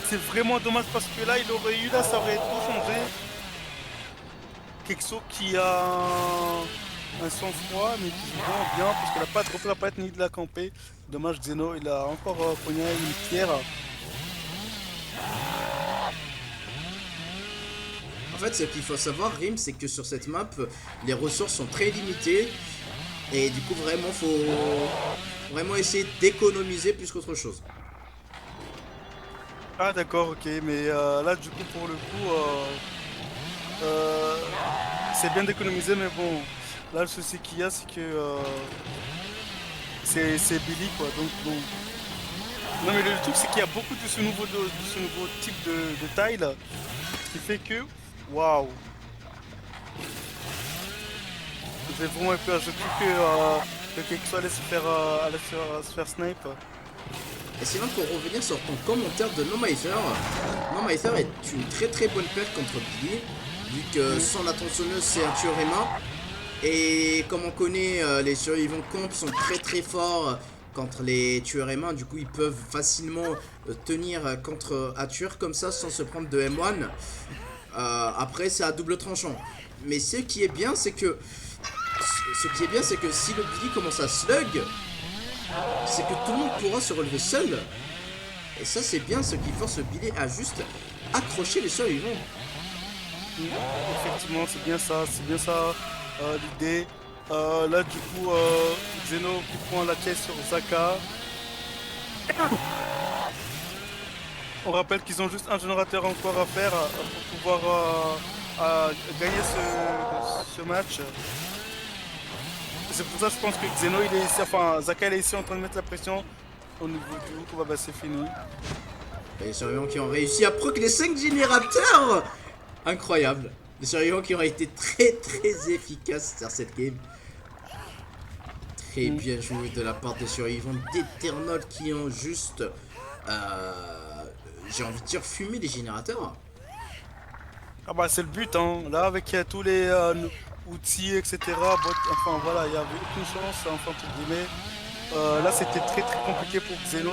C'est vraiment dommage parce que là, il aurait eu là, ça aurait tout changé. Kexo qui a un sang-froid, mais qui joue vraiment bien parce qu'il n'a pas droppé la palette ni de la camper. Dommage, Xeno, il a encore poignardé une pierre. En fait, ce qu'il faut savoir, Rim, c'est que sur cette map, les ressources sont très limitées. Et du coup, vraiment, faut vraiment essayer d'économiser plus qu'autre chose. Ah d'accord, ok, mais là du coup pour le coup c'est bien d'économiser, mais bon, là le souci qu'il y a c'est que c'est Billy quoi, donc bon. Non mais le truc c'est qu'il y a beaucoup de ce nouveau type de tile, ce qui fait que, waouh. J'ai vraiment peur, je trouve que quelque chose allait se faire snipe. Et sinon, pour revenir sur ton commentaire de No-Miser, No-Miser est une très très bonne paire contre Billy, vu que sans la tronçonneuse c'est un tueur aimant. Et comme on connaît, les survivants comp sont très très forts contre les tueurs aimants, du coup ils peuvent facilement tenir contre un tueur comme ça sans se prendre de M1. Après c'est à double tranchant. Mais ce qui est bien c'est que si le Billy commence à slug, c'est que tout le monde pourra se relever seul. Et ça c'est bien ce qui force Billy à juste accrocher les survivants. Effectivement c'est bien ça l'idée. Là du coup Xeno qui prend la caisse sur Zaka. On rappelle qu'ils ont juste un générateur encore à faire pour pouvoir gagner ce match. C'est pour ça que je pense que Xeno il est ici, enfin Zaka il est ici en train de mettre la pression au niveau du hook, bah c'est fini. Les survivants qui ont réussi à proc les 5 générateurs. Incroyable. Les survivants qui ont été très très efficaces sur cette game. Très bien joué de la part des survivants d'Eternal qui ont juste, j'ai envie de dire, fumé les générateurs. Ah bah c'est le but, hein. Là avec tous les outils, etc. Enfin voilà, il n'y avait aucune chance, enfin entre guillemets. Là c'était très très compliqué pour Xeno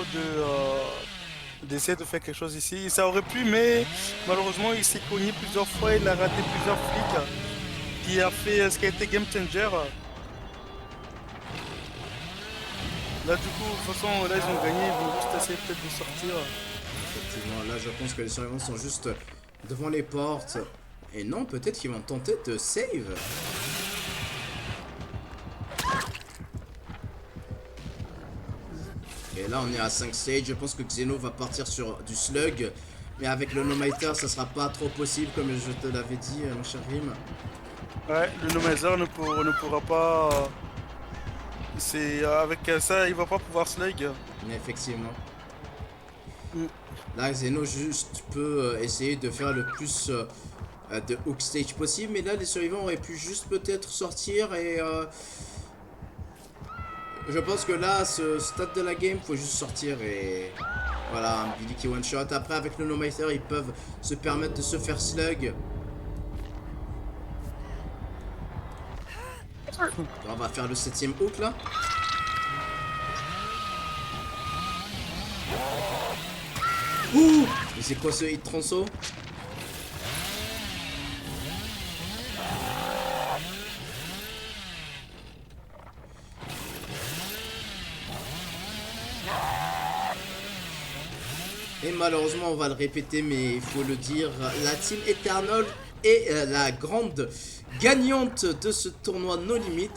d'essayer de faire quelque chose ici. Ça aurait pu, mais malheureusement il s'est cogné plusieurs fois, il a raté plusieurs flics, qui a fait ce qui a été game changer. Là du coup, de toute façon, là ils ont gagné, ils vont juste essayer peut-être de sortir. Effectivement, là je pense que les survivants sont juste devant les portes. Et non, peut-être qu'ils vont tenter de save. Et là on est à 5 stages, je pense que Xeno va partir sur du slug. Mais avec le no-miter ça sera pas trop possible comme je te l'avais dit mon cher Rim. Ouais, le Nomazer ne pourra pas. C'est avec ça, il va pas pouvoir slug. Mais effectivement. Mm. Là Xeno juste peut essayer de faire le plus de hook stage possible. Mais là les survivants auraient pu juste peut-être sortir et... je pense que là, ce stade de la game, faut juste sortir et... Voilà, un Billy qui one shot. Après, avec le no-miter, ils peuvent se permettre de se faire slug. On va faire le 7ème hook là. Ouh! Mais c'est quoi ce hit transo? Et malheureusement, on va le répéter, mais il faut le dire, la Team Eternal est la grande gagnante de ce tournoi No Limit.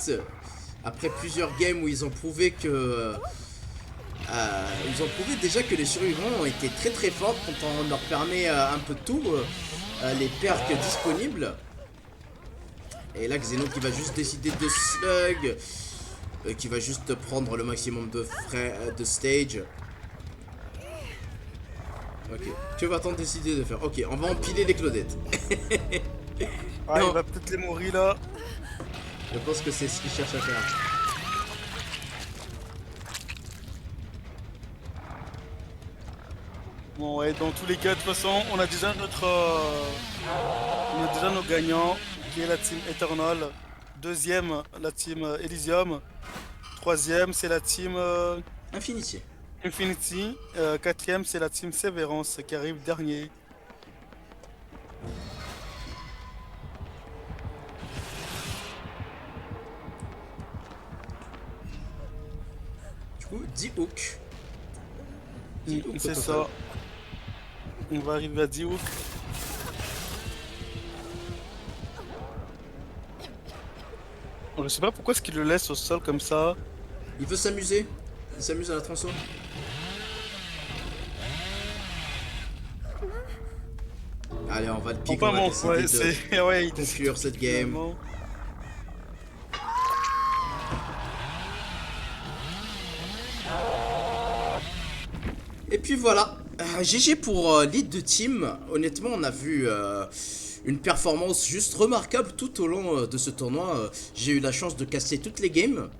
Après plusieurs games où ils ont prouvé que... ils ont prouvé déjà que les survivants ont été très très forts quand on leur permet un peu de tout, les perks disponibles. Et là, Xeno qui va juste décider de slug, qui va juste prendre le maximum de frais de stage. Ok, que va-t-on décider de faire? Ok, on va empiler les Claudettes. Ah, Non. il va peut-être les mourir là. Je pense que c'est ce qu'il cherche à faire. Bon, ouais, dans tous les cas, de toute façon, on a déjà notre. On a déjà nos gagnants, qui est la team Eternal. Deuxième, la team Elysium. Troisième, c'est la team Infinity. Infinity. Quatrième, c'est la team Severance qui arrive dernier. Du coup, 10 hooks. 10 hooks au C'est total. ça. On va arriver à 10 hooks. Je sais pas pourquoi est-ce qu'il le laisse au sol comme ça. Il veut s'amuser. Il s'amuse à la transforme. Allez, on va le piquer. Enfin On va bon, décider ouais, de c'est. Ouais, il conclure décide cette game. finalement. Et puis voilà. GG pour lead de team. Honnêtement, on a vu une performance juste remarquable tout au long de ce tournoi. J'ai eu la chance de casser toutes les games.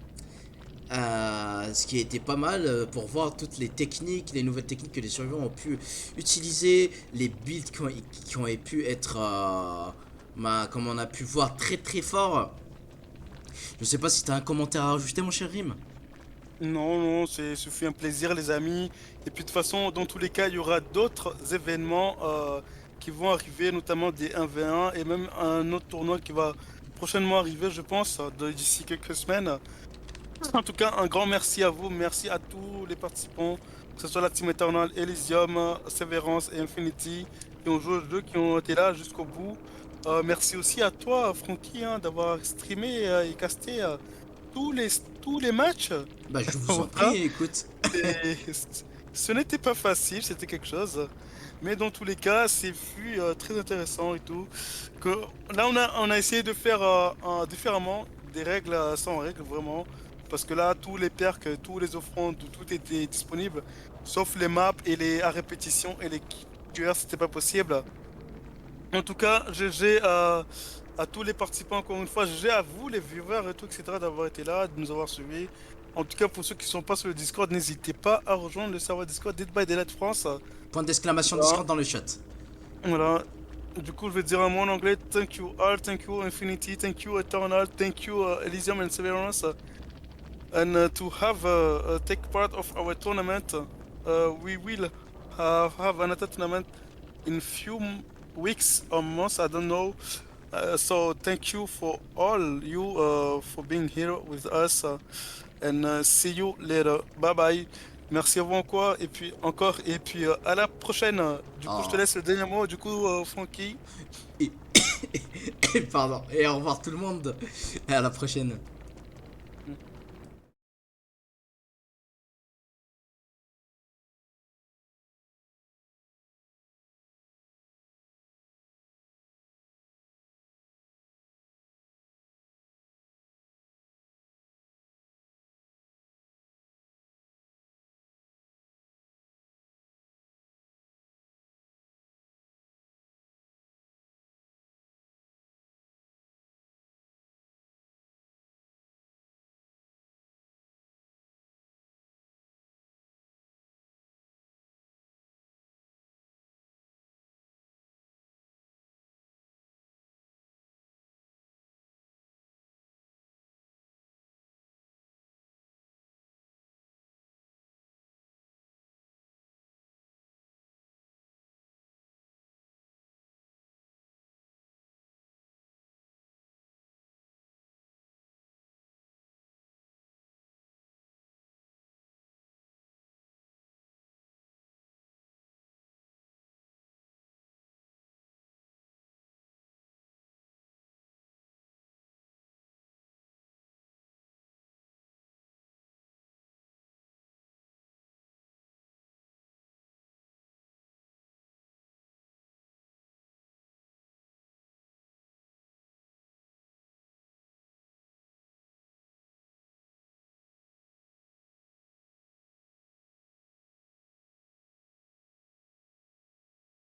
Ce qui a été pas mal pour voir toutes les techniques, les nouvelles techniques que les survivants ont pu utiliser, les builds qui ont pu être, comme on a pu voir, très très forts. Je sais pas si t'as un commentaire à rajouter, mon cher Rim. Non, non, ce fut un plaisir, les amis. Et puis de toute façon, dans tous les cas, il y aura d'autres événements qui vont arriver, notamment des 1v1 et même un autre tournoi qui va prochainement arriver, je pense, d'ici quelques semaines. En tout cas, un grand merci à vous, merci à tous les participants, que ce soit la Team Eternal, Elysium, Severance et Infinity, qui ont joué au jeu, qui ont été là jusqu'au bout. Merci aussi à toi, Francky, hein, d'avoir streamé et casté tous les, tous les matchs. Bah, je vous en Voilà. prie, écoute. Et ce n'était pas facile, c'était quelque chose. Mais dans tous les cas, c'est fut très intéressant et tout. Que, là, on a essayé de faire différemment, des règles sans règles, vraiment. Parce que là, tous les perks, tous les offrandes, tout était disponible. Sauf les maps et les à répétition et les QR, c'était pas possible. En tout cas, GG à tous les participants encore une fois. GG à vous, les viewers et tout, etc., d'avoir été là, de nous avoir suivis. En tout cas, pour ceux qui sont pas sur le Discord, n'hésitez pas à rejoindre le serveur Discord Dead by Daylight France. Point d'exclamation Voilà. Discord dans le chat. Voilà. Du coup, je vais dire un mot en anglais. Thank you all, thank you Infinity, thank you Eternal, thank you Elysium and Severance. And to have take part of our tournament, we will have another tournament in few weeks or months. I don't know. So thank you for all you for being here with us, and see you later. Bye bye. Merci à vous encore et puis à la prochaine. Du coup, je te Oh. laisse le dernier mot. Du coup, Francky. Et, pardon. Et au revoir tout le monde. Et à la prochaine.